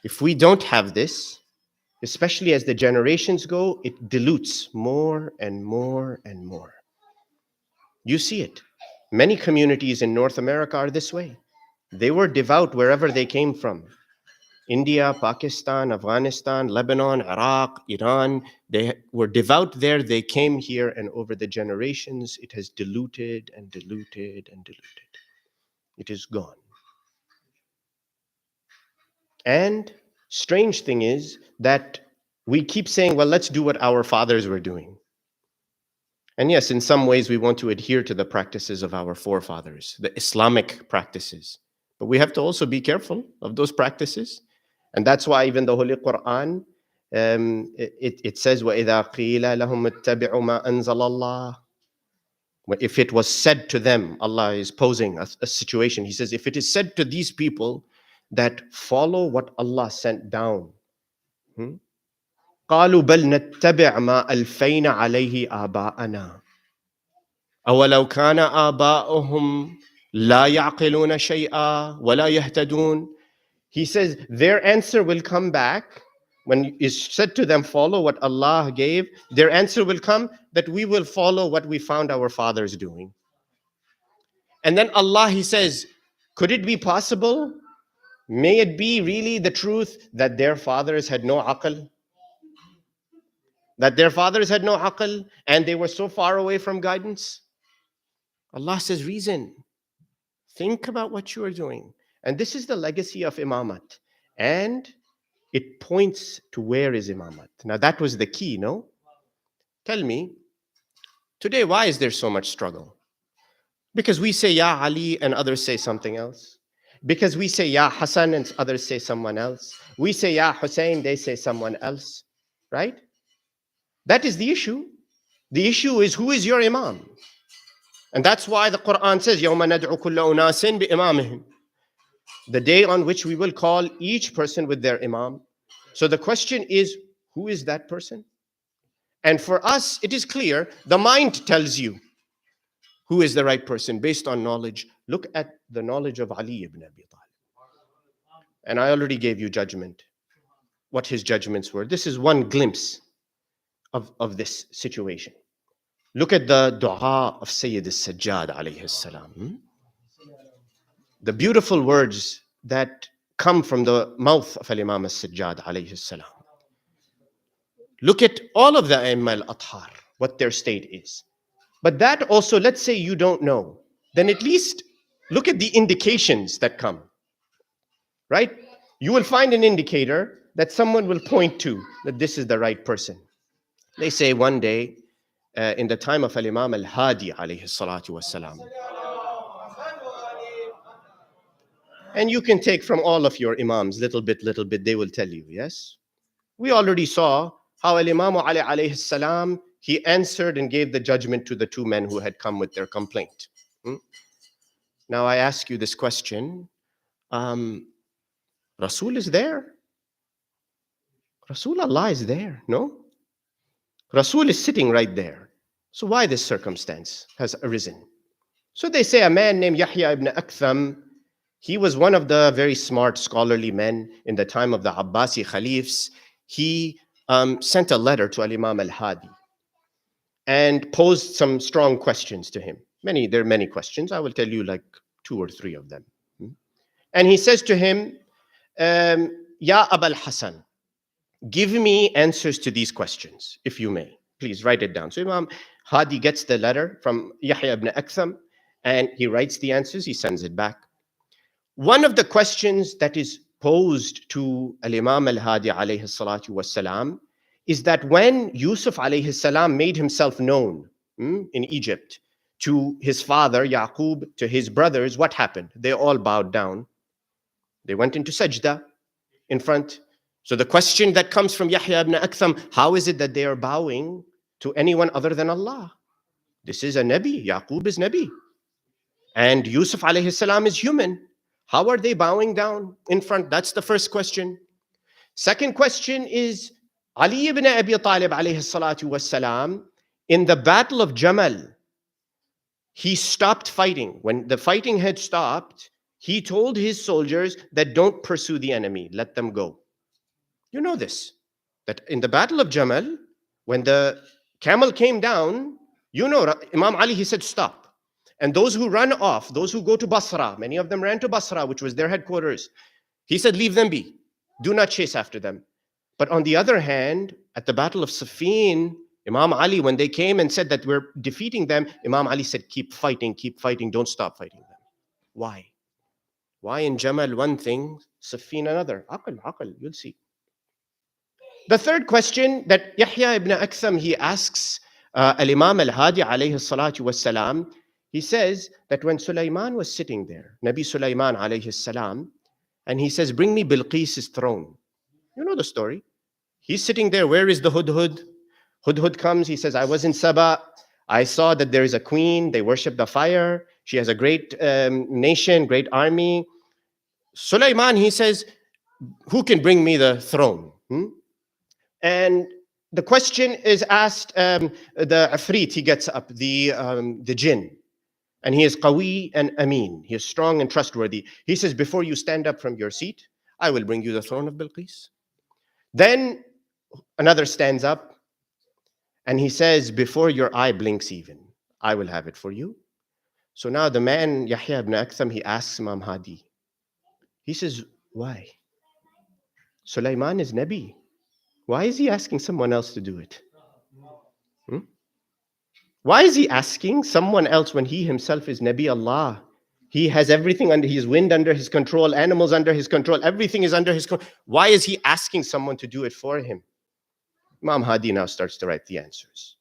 If we don't have this, especially as the generations go, it dilutes more and more and more. You see it. Many communities in North America are this way. They were devout wherever they came from. India, Pakistan, Afghanistan, Lebanon, Iraq, Iran, they were devout there. They came here, and over the generations, it has diluted and diluted and diluted. It is gone. And strange thing is that we keep saying, well, let's do what our fathers were doing. And yes, in some ways, we want to adhere to the practices of our forefathers, the Islamic practices. But we have to also be careful of those practices. And that's why even the Holy Quran, it says, وَإِذَا قِيلَ لَهُمْ اتَّبِعُوا مَا أَنزَلَ اللَّهُ. If it was said to them, Allah is posing a situation. He says, if it is said to these people that follow what Allah sent down, قالوا بل نتبع ما ألفينا عليه آباءنا أولو كان آباؤهم لا يعقلون شيئا ولا يهتدون. He says their answer will come back when it's said to them, follow what Allah gave. Their answer will come that we will follow what we found our fathers doing. And then Allah, He says, could it be possible? May it be really the truth that their fathers had no aql? That their fathers had no aql and they were so far away from guidance? Allah says, reason. Think about what you are doing. And this is the legacy of imamat. And it points to where is imamat. Now that was the key, no? Tell me, today why is there so much struggle? Because we say Ya Ali and others say something else. Because we say Ya Hassan and others say someone else. We say Ya Hussain, they say someone else. Right? That is the issue. The issue is, who is your imam? And that's why the Quran says, يَوْمَ نَدْعُ كُلَّ أُنَاسٍ بِإِمَامِهِمْ. The day on which we will call each person with their imam. So the question is, who is that person? And for us, it is clear, the mind tells you who is the right person based on knowledge. Look at the knowledge of Ali ibn Abi Talib. And I already gave you judgment, what his judgments were. This is one glimpse of this situation. Look at the dua of Sayyid al-Sajjad alayhi salam. The beautiful words that come from the mouth of Imam al-Sajjad alayhi salam. Look at all of the A'imma al-Athar, what their state is. But that also, let's say you don't know, then at least look at the indications that come. Right? You will find an indicator that someone will point to that this is the right person. They say one day, in the time of Imam al-Hadi alayhi salatu wassalam. And you can take from all of your imams, little bit, they will tell you, yes? We already saw how Imam Ali alayhi salam, he answered and gave the judgment to the two men who had come with their complaint. Now I ask you this question, Rasul is there? Rasul Allah is there, no? Rasul is sitting right there. So why this circumstance has arisen? So they say a man named Yahya ibn Aktham, he was one of the very smart scholarly men in the time of the Abbasi Khalifs. He sent a letter to Imam al-Hadi and posed some strong questions to him. There are many questions. I will tell you like 2 or 3 of them. And he says to him, Ya Abul Hasan, give me answers to these questions, if you may. Please write it down. So Imam Hadi gets the letter from Yahya ibn Aktham and he writes the answers, he sends it back. One of the questions that is posed to Imam al-Hadi alayhi salatu wassalam is that when Yusuf alayhi salam made himself known in Egypt to his father Yaqub, to his brothers, what happened? They all bowed down. They went into sajda in front. So the question that comes from Yahya ibn Aktham, how is it that they are bowing to anyone other than Allah? This is a Nabi. Yaqub is Nabi. And Yusuf alayhi salam is human. How are they bowing down in front? That's the first question. Second question is, Ali ibn Abi Talib alayhi salatu wassalam, in the battle of Jamal, he stopped fighting. When the fighting had stopped, he told his soldiers that don't pursue the enemy, let them go. You know this. that in the Battle of Jamal, when the camel came down, Imam Ali, he said, stop. And those who run off, those who go to Basra, many of them ran to Basra, which was their headquarters. He said, leave them be. Do not chase after them. But on the other hand, at the Battle of Siffin, Imam Ali, when they came and said that we're defeating them, Imam Ali said, keep fighting, don't stop fighting them. Why? Why in Jamal one thing, Siffin another? Aql, you'll see. The third question that Yahya ibn Aktham, he asks Al-Imam al-Hadi alayhi salatu wassalam, he says that when Sulaiman was sitting there, Nabi Sulaiman alayhi salam, and he says, bring me Bilqis's throne. You know the story. He's sitting there, where is the Hudhud? Hudhud comes, he says, I was in Saba. I saw that there is a queen, they worship the fire. She has a great nation, great army. Sulaiman, he says, who can bring me the throne? And the question is asked, the Afrit, he gets up, the jinn. And he is qawi and ameen. He is strong and trustworthy. He says, before you stand up from your seat, I will bring you the throne of Bilqis. Then another stands up and he says, before your eye blinks even, I will have it for you. So now the man, Yahya ibn Aktham, he asks Imam Hadi. He says, why? Sulaiman is Nabi. Why is he asking someone else to do it? Why is he asking someone else when he himself is Nabi Allah? He has everything under his wind, under his control, animals under his control, everything is under his control. Why is he asking someone to do it for him? Imam Hadi now starts to write the answers.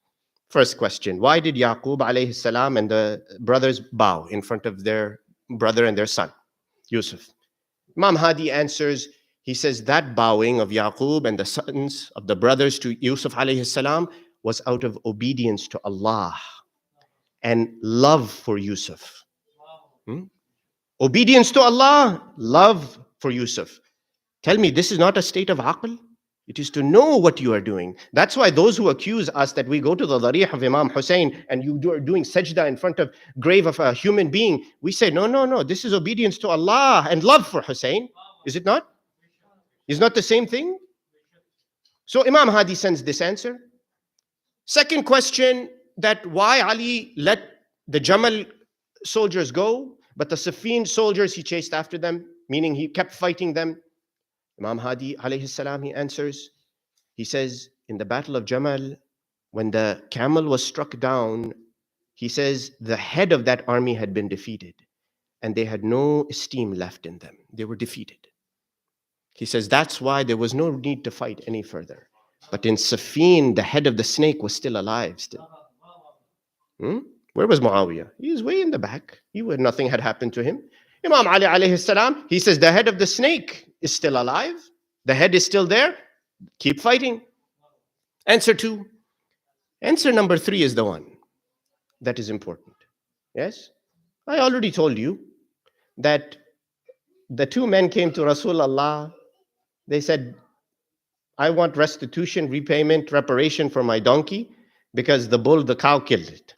First question, why did Yaqub alayhi salam and the brothers bow in front of their brother and their son, Yusuf? Imam Hadi answers, he says that bowing of Yaqub and the sons of the brothers to Yusuf alayhi salam was out of obedience to Allah and love for Yusuf. Obedience to Allah, love for Yusuf. Tell me, this is not a state of aql? It is to know what you are doing. That's why those who accuse us that we go to the darih of Imam Hussain and you are doing sajda in front of grave of a human being, we say, no, this is obedience to Allah and love for Hussain. Is it not? Is not the same thing? So Imam Hadi sends this answer. Second question, that why Ali let the Jamal soldiers go, but the Siffin soldiers, he chased after them, meaning he kept fighting them. Imam Hadi alayhi salam, he answers, he says, in the Battle of Jamal, when the camel was struck down, he says the head of that army had been defeated and they had no esteem left in them. They were defeated. He says that's why there was no need to fight any further. But in Siffin, the head of the snake was still alive. Where was Muawiyah? He was way in the back. Nothing had happened to him. Imam Ali alayhi salam, he says the head of the snake is still alive. The head is still there. Keep fighting. Answer 2. Answer number 3 is the one that is important. Yes? I already told you that the 2 men came to Rasulullah. They said, I want restitution, repayment, reparation for my donkey because the cow killed it.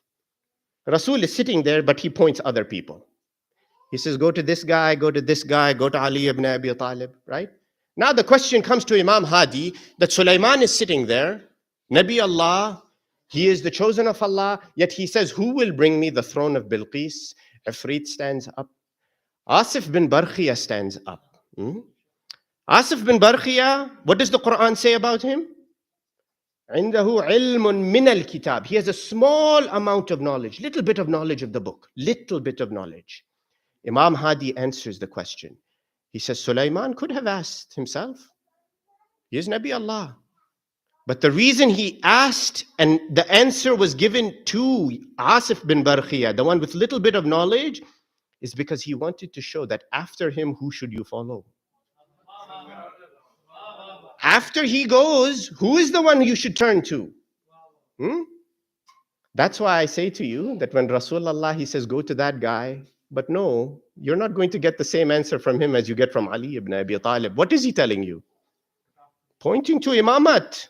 Rasul is sitting there, but he points other people. He says, go to this guy, go to this guy, go to Ali ibn Abi Talib, right? Now the question comes to Imam Hadi that Sulaiman is sitting there, Nabi Allah, he is the chosen of Allah, yet he says, who will bring me the throne of Bilqis? Ifrit stands up. Asif bin Barkhiya stands up. Asif bin Barkhiya, what does the Quran say about him? عِنْدَهُ عِلْمٌ مِنَ الْكِتَابِ. He has a small amount of knowledge, little bit of knowledge of the book, little bit of knowledge. Imam Hadi answers the question. He says, Sulaiman could have asked himself. He is Nabi Allah. But the reason he asked and the answer was given to Asif bin Barkhiya, the one with little bit of knowledge, is because he wanted to show that after him, who should you follow? After he goes, who is the one you should turn to? That's why I say to you that when Rasulullah, he says, go to that guy, but no, you're not going to get the same answer from him as you get from Ali ibn Abi Talib. What is he telling you? Pointing to imamat.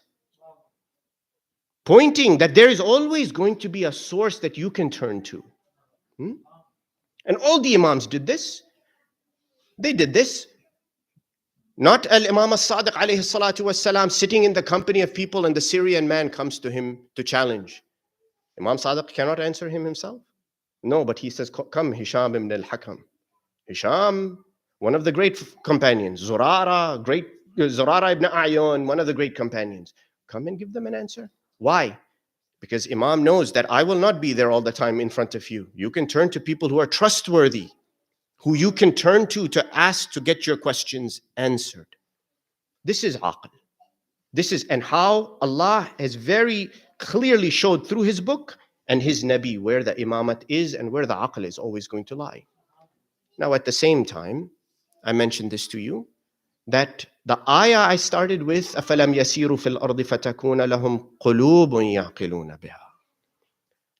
Pointing that there is always going to be a source that you can turn to. And all the imams did this. They did this. Not Al-Imam As-Sadiq alayhi salatu wassalam sitting in the company of people and the Syrian man comes to him to challenge. Imam Sadiq cannot answer him himself. No, but he says, come Hisham ibn al-Hakam. Hisham, one of the great companions. Zurara ibn A'yan, one of the great companions. Come and give them an answer. Why? Because Imam knows that I will not be there all the time in front of you. You can turn to people who are trustworthy, who you can turn to ask to get your questions answered. This is aql. And how Allah has very clearly showed through his book and his Nabi where the imamat is and where the aql is always going to lie. Now at the same time, I mentioned this to you, that the ayah I started with, أَفَلَمْ يَسِيرُوا فِي الْأَرْضِ فَتَكُونَ لَهُمْ قُلُوبٌ يَعْقِلُونَ بِهَا.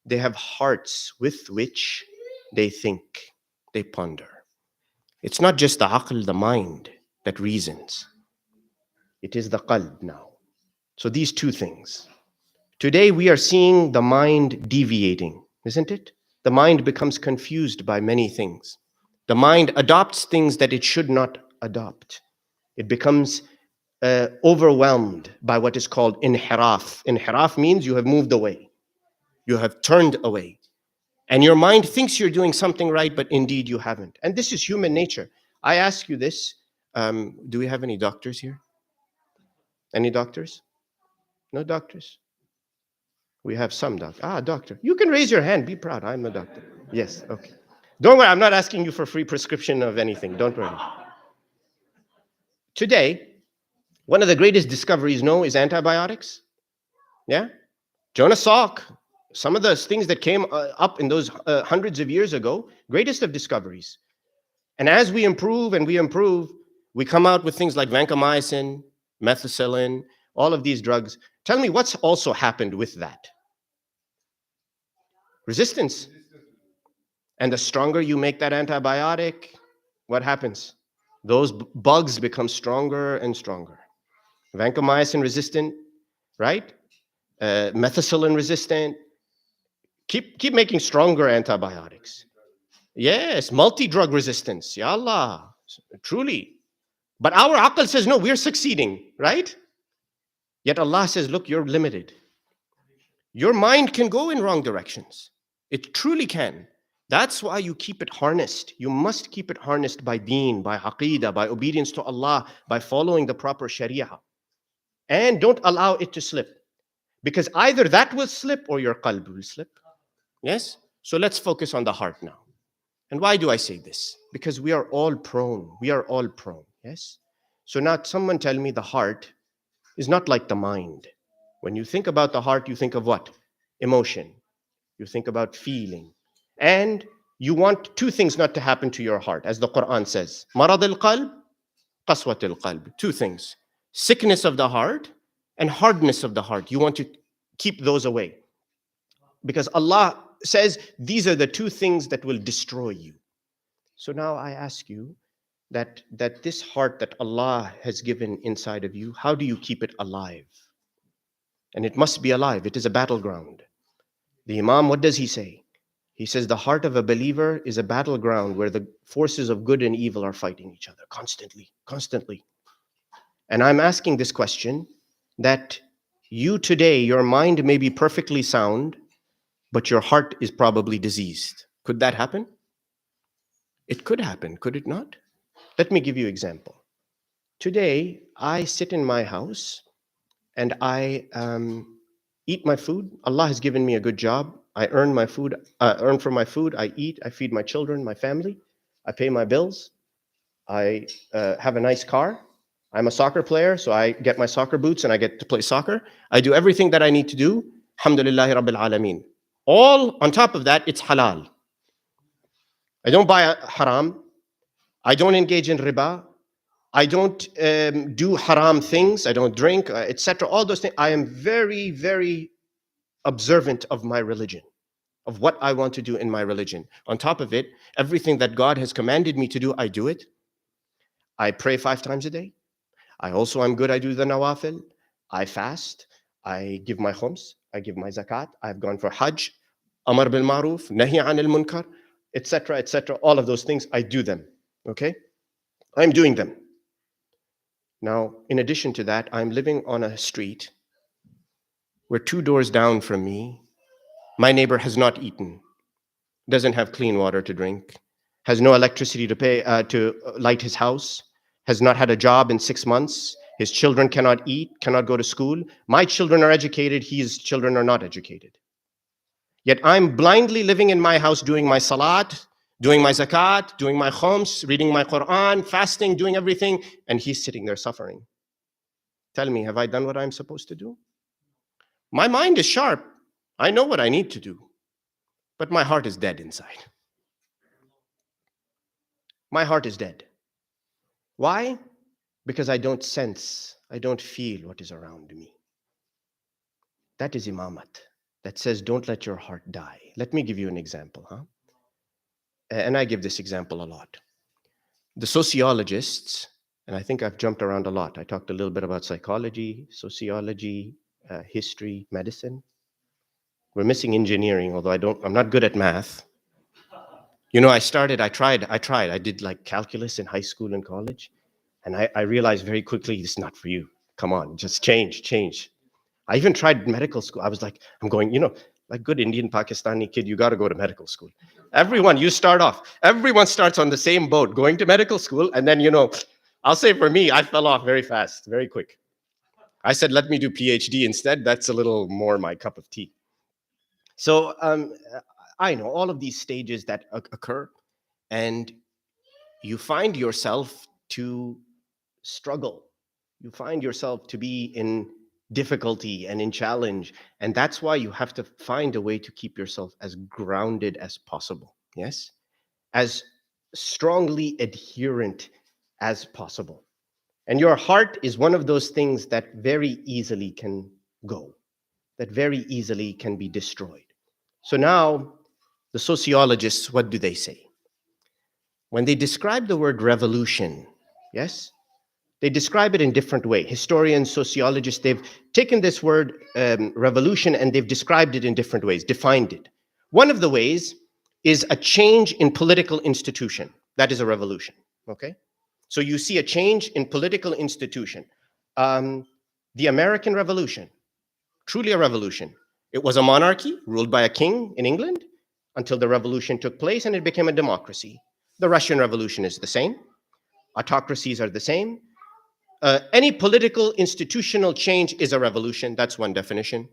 They have hearts with which they think, they ponder. It's not just the aql, the mind, that reasons. It is the qalb now. So these two things. Today we are seeing the mind deviating, isn't it? The mind becomes confused by many things. The mind adopts things that it should not adopt. It becomes overwhelmed by what is called inhiraf. Inhiraf means you have moved away. You have turned away. And your mind thinks you're doing something right, but indeed you haven't. And this is human nature. I ask you this, do we have any doctors here? Any doctors? No doctors? We have some doctors. Doctor. You can raise your hand. Be proud. I'm a doctor. Yes, okay. Don't worry, I'm not asking you for free prescription of anything. Don't worry. Today, one of the greatest discoveries is antibiotics. Yeah? Jonas Salk, some of the things that came up in those hundreds of years ago, greatest of discoveries. And as we improve and we improve, we come out with things like vancomycin, methicillin, all of these drugs. Tell me what's also happened with that? Resistance. And the stronger you make that antibiotic, what happens? Those bugs become stronger and stronger. Vancomycin resistant, right? Methicillin resistant. Keep making stronger antibiotics. Yes, multi-drug resistance. Ya Allah, truly. But our aql says, no, we're succeeding, right? Yet Allah says, look, you're limited. Your mind can go in wrong directions. It truly can. That's why you keep it harnessed. You must keep it harnessed by deen, by aqeedah, by obedience to Allah, by following the proper sharia. And don't allow it to slip. Because either that will slip or your qalb will slip. Yes? So let's focus on the heart now. And why do I say this? Because we are all prone. We are all prone. Yes? So now someone tell me the heart is not like the mind. When you think about the heart, you think of what? Emotion. You think about feeling. And you want two things not to happen to your heart, as the Quran says. Marad al-qalb, qaswat al-qalb. Two things. Sickness of the heart and hardness of the heart. You want to keep those away. Because Allah says these are the two things that will destroy you. So now I ask you that this heart that Allah has given inside of you, how do you keep it alive? And it must be alive. It is a battleground. The Imam, what does he say? He says the heart of a believer is a battleground where the forces of good and evil are fighting each other constantly. And I'm asking this question that you today, your mind may be perfectly sound, but your heart is probably diseased. Could that happen? It could happen, could it not? Let me give you an example. Today, I sit in my house and I eat my food. Allah has given me a good job. I earn my food, earn for my food. I eat, I feed my children, my family. I pay my bills. I have a nice car. I'm a soccer player, so I get my soccer boots and I get to play soccer. I do everything that I need to do. Alhamdulillahi Rabbil Alameen. All on top of that, it's halal. I don't buy haram. I don't engage in riba. I don't do haram things. I don't drink, etc. All those things. I am very, very observant of my religion, of what I want to do in my religion. On top of it, everything that God has commanded me to do, I do it. I pray 5 times a day. I do the nawafil. I fast. I give my khums. I give my zakat. I've gone for hajj. Amar bil maruf, nahi anil munkar, etc., etc. All of those things, I do them. Okay? I'm doing them. Now, in addition to that, I'm living on a street where 2 doors down from me, my neighbor has not eaten, doesn't have clean water to drink, has no electricity to pay to light his house, has not had a job in 6 months. His children cannot eat, cannot go to school. My children are educated, his children are not educated. Yet I'm blindly living in my house doing my salat, doing my zakat, doing my khums, reading my Quran, fasting, doing everything, and he's sitting there suffering. Tell me, have I done what I'm supposed to do? My mind is sharp. I know what I need to do, but my heart is dead inside. My heart is dead. Why? Because I don't sense, I don't feel what is around me. That is imamat. That says, don't let your heart die. Let me give you an example, And I give this example a lot. The sociologists, and I think I've jumped around a lot. I talked a little bit about psychology, sociology, history, medicine. We're missing engineering, although I'm not good at math. You know, I tried. I did like calculus in high school and college. And I realized very quickly, it's not for you. Come on, just change. I even tried medical school. I was like, I'm going, like good Indian Pakistani kid, you got to go to medical school. Everyone starts on the same boat, going to medical school. And then, I'll say for me, I fell off very fast, very quick. I said, let me do PhD instead. That's a little more my cup of tea. So I know all of these stages that occur, and you find yourself to struggle. You find yourself to be in difficulty and in challenge. And that's why you have to find a way to keep yourself as grounded as possible. Yes? As strongly adherent as possible. And your heart is one of those things that very easily can go, that very easily can be destroyed. So now, the sociologists, what do they say? When they describe the word revolution, yes, they describe it in different ways. Historians, sociologists, they've taken this word revolution and they've described it in different ways, defined it. One of the ways is a change in political institution. That is a revolution, okay? So you see a change in political institution. The American Revolution, truly a revolution. It was a monarchy ruled by a king in England until the revolution took place and it became a democracy. The Russian Revolution is the same. Autocracies are the same. Any political institutional change is a revolution. That's one definition.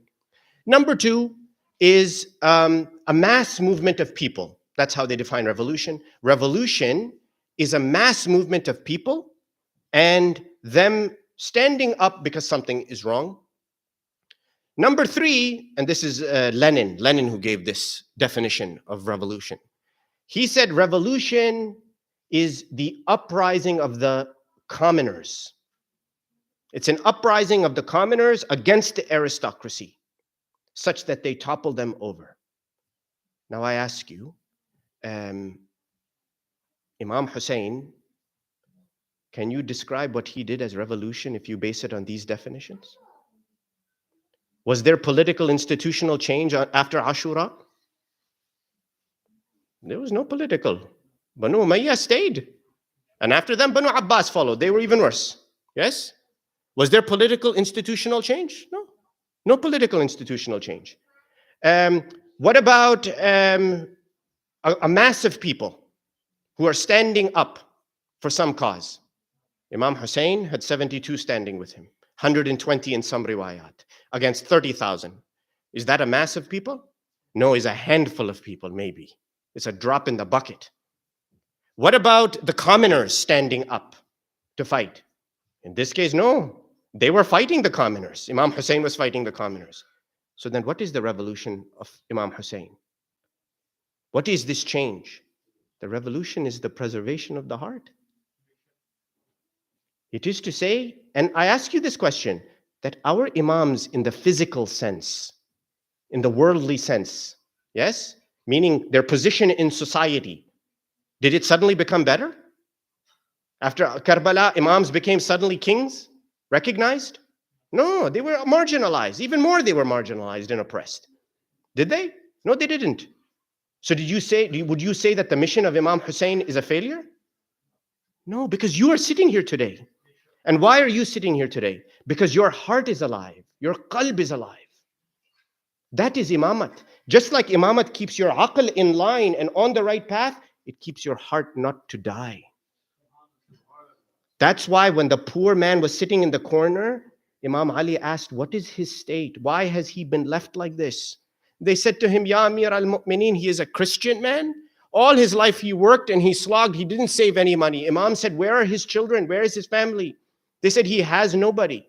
Number two is a mass movement of people. That's how they define revolution. Revolution is a mass movement of people and them standing up because something is wrong. Number three, and this is Lenin who gave this definition of revolution. He said revolution is the uprising of the commoners. It's an uprising of the commoners against the aristocracy, such that they topple them over. Now I ask you, Imam Hussain, can you describe what he did as revolution if you base it on these definitions? Was there political institutional change after Ashura? There was no political. Banu Umayyah stayed. And after them, Banu Abbas followed. They were even worse. Yes? Was there political institutional change? No. No political institutional change. What about a mass of people who are standing up for some cause? Imam Hussain had 72 standing with him, 120 in some riwayat, against 30,000. Is that a mass of people? No, it's a handful of people, maybe. It's a drop in the bucket. What about the commoners standing up to fight? In this case, no. They were fighting the commoners. Imam Hussain was fighting the commoners. So then what is the revolution of Imam Hussain? What is this change? The revolution is the preservation of the heart. It is to say, and I ask you this question, that our imams in the physical sense, in the worldly sense, yes, meaning their position in society, did it suddenly become better? After Karbala, imams became suddenly kings, recognized? No, they were marginalized. Even more, they were marginalized and oppressed. Did they? No, they didn't. So would you say that the mission of Imam Hussain is a failure? No, because you are sitting here today. And why are you sitting here today? Because your heart is alive. Your qalb is alive. That is imamat. Just like imamat keeps your aql in line and on the right path, it keeps your heart not to die. That's why when the poor man was sitting in the corner, Imam Ali asked, what is his state? Why has he been left like this? They said to him, Ya Amir al-Mu'mineen, he is a Christian man. All his life he worked and he slogged. He didn't save any money. Imam said, where are his children? Where is his family? They said, he has nobody.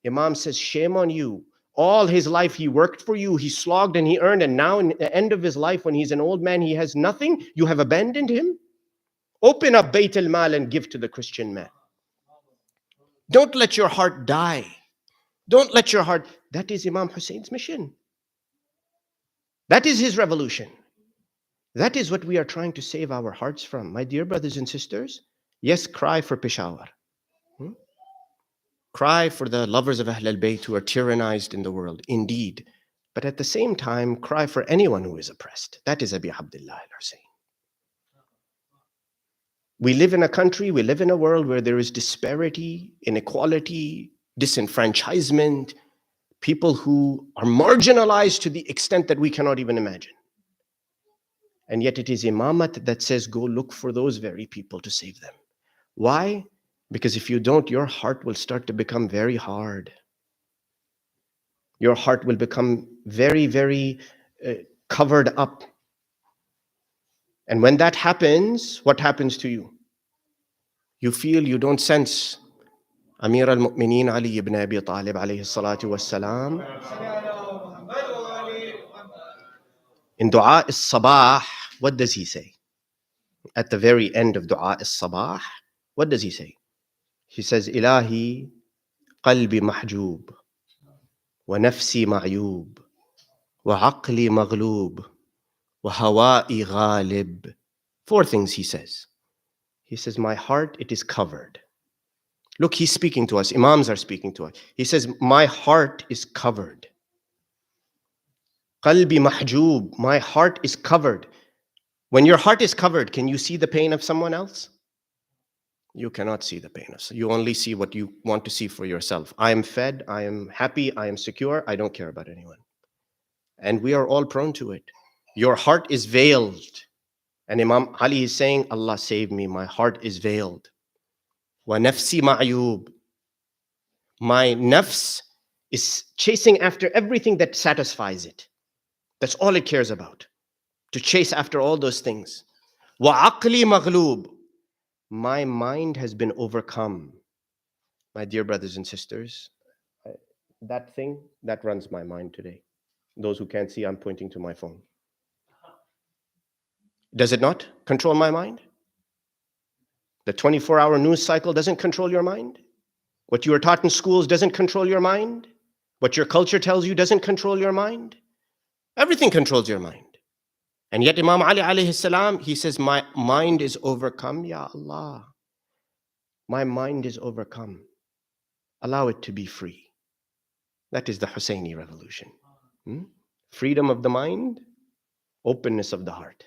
Imam says, shame on you. All his life he worked for you. He slogged and he earned. And now in the end of his life, when he's an old man, he has nothing. You have abandoned him. Open up Bayt al-Mal and give to the Christian man. Don't let your heart die. Don't let your heart. That is Imam Husain's mission. That is his revolution. That is what we are trying to save our hearts from. My dear brothers and sisters, yes, cry for Peshawar. Cry for the lovers of Ahl al-Bayt who are tyrannized in the world, indeed. But at the same time, cry for anyone who is oppressed. That is Abi Abdullah al-Husain. We live in a country, we live in a world where there is disparity, inequality, disenfranchisement, people who are marginalized to the extent that we cannot even imagine. And yet it is imamat that says, go look for those very people to save them. Why? Because if you don't, your heart will start to become very hard. Your heart will become very, very covered up. And when that happens, what happens to you? You feel you don't sense Amir al-Mu'mineen Ali ibn Abi Talib alayhi salatu wassalam. In Dua al-Sabah, what does he say? At the very end of Dua al-Sabah, what does he say? He says, Ilahi qalbi mahjoob, wa nafsi ma'yoob, wa aqli maghloob, wa hawa'i ghalib. 4 things he says. He says, my heart, it is covered. Look, he's speaking to us. Imams are speaking to us. He says, my heart is covered. Qalbi mahjoob, my heart is covered. When your heart is covered, can you see the pain of someone else? You cannot see the pain of someone. You only see what you want to see for yourself. I am fed, I am happy, I am secure, I don't care about anyone. And we are all prone to it. Your heart is veiled. And Imam Ali is saying, Allah save me, my heart is veiled. Wa nafsi ma'yoob. My nafs is chasing after everything that satisfies it. That's all it cares about. To chase after all those things. Wa aqli maghloob. My mind has been overcome. My dear brothers and sisters, that thing, that runs my mind today. Those who can't see, I'm pointing to my phone. Does it not control my mind? The 24-hour news cycle doesn't control your mind? What you are taught in schools doesn't control your mind? What your culture tells you doesn't control your mind? Everything controls your mind. And yet Imam Ali alayhi salam, he says, my mind is overcome, Ya Allah. My mind is overcome. Allow it to be free. That is the Hussaini revolution. Freedom of the mind, openness of the heart.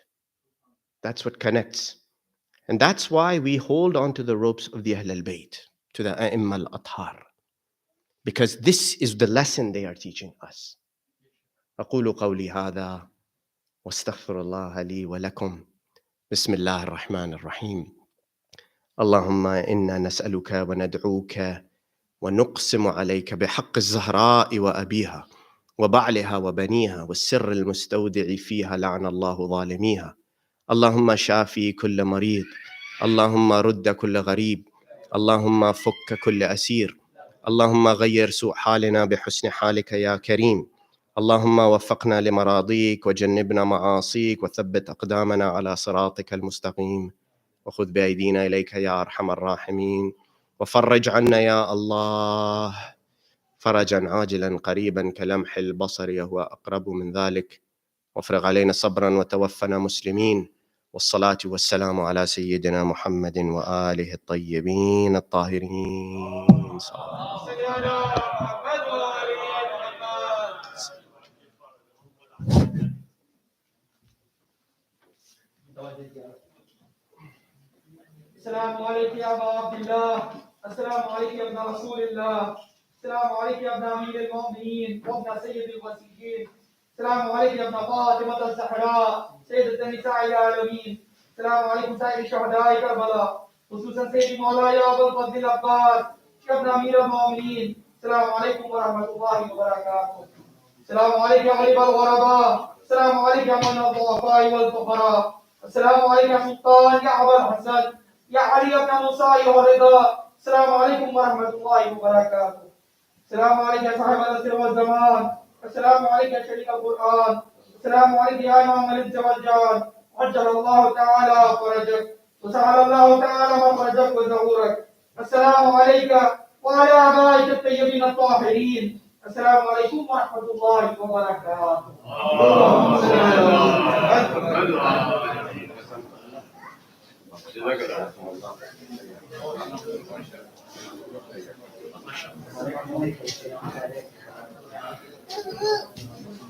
That's what connects. And that's why we hold on to the ropes of the Ahl al-Bayt, to the A'imma al-Athar. Because this is the lesson they are teaching us. أقول قولي هذا واستغفر الله لي ولكم. بسم الله الرحمن الرحيم. اللهم إنا نسألك وندعوك ونقسم عليك بحق الزهراء وأبيها وبعلها وبنيها والسر المستودع فيها لعن الله ظالميها. اللهم شافي كل مريض. اللهم رد كل غريب. اللهم فك كل أسير. اللهم غير سوء حالنا بحسن حالك يا كريم. اللهم وفقنا لمراضيك وجنبنا معاصيك وثبت أقدامنا على صراطك المستقيم وخذ بأيدينا إليك يا أرحم الراحمين وفرج عنا يا الله فرجا عاجلا قريبا كلمح البصر وهو أقرب من ذلك وافرغ علينا صبرا وتوفنا مسلمين والصلاة والسلام على سيدنا محمد وآله الطيبين الطاهرين. Assalamu alaikum ya Abdullah. السلام عليك يا ابن رسول الله. السلام عليك يا ابن أمير المؤمنين وابن سيد الوسيلين. السلام عليك يا ابن فاطمة الزهراء سيدة نساء العالمين. السلام عليكم سائر شهداء كربلاء خصوصا سيدي مولاي أبو الفضل العباس يا ابن أمير المؤمنين. السلام عليكم ورحمة الله وبركاته. السلام عليك يا غريب الغرباء. السلام عليك يا من الضعفاء والفقراء. السلام عليك يا سلطان يا أبا الحسن يا علي بن موسى والرضا. السلام عليكم ورحمة الله وبركاته. السلام عليك يا صاحب العصر والزمان. السلام عليك يا شريك القرآن. السلام عليك يا إمام الإنس والجان. عجل الله تعالى فرجك وسهل الله تعالى مخرجك وظهورك. السلام عليك وعلى آبائك الطيبين الطاهرين. السلام عليكم ورحمة الله وبركاته.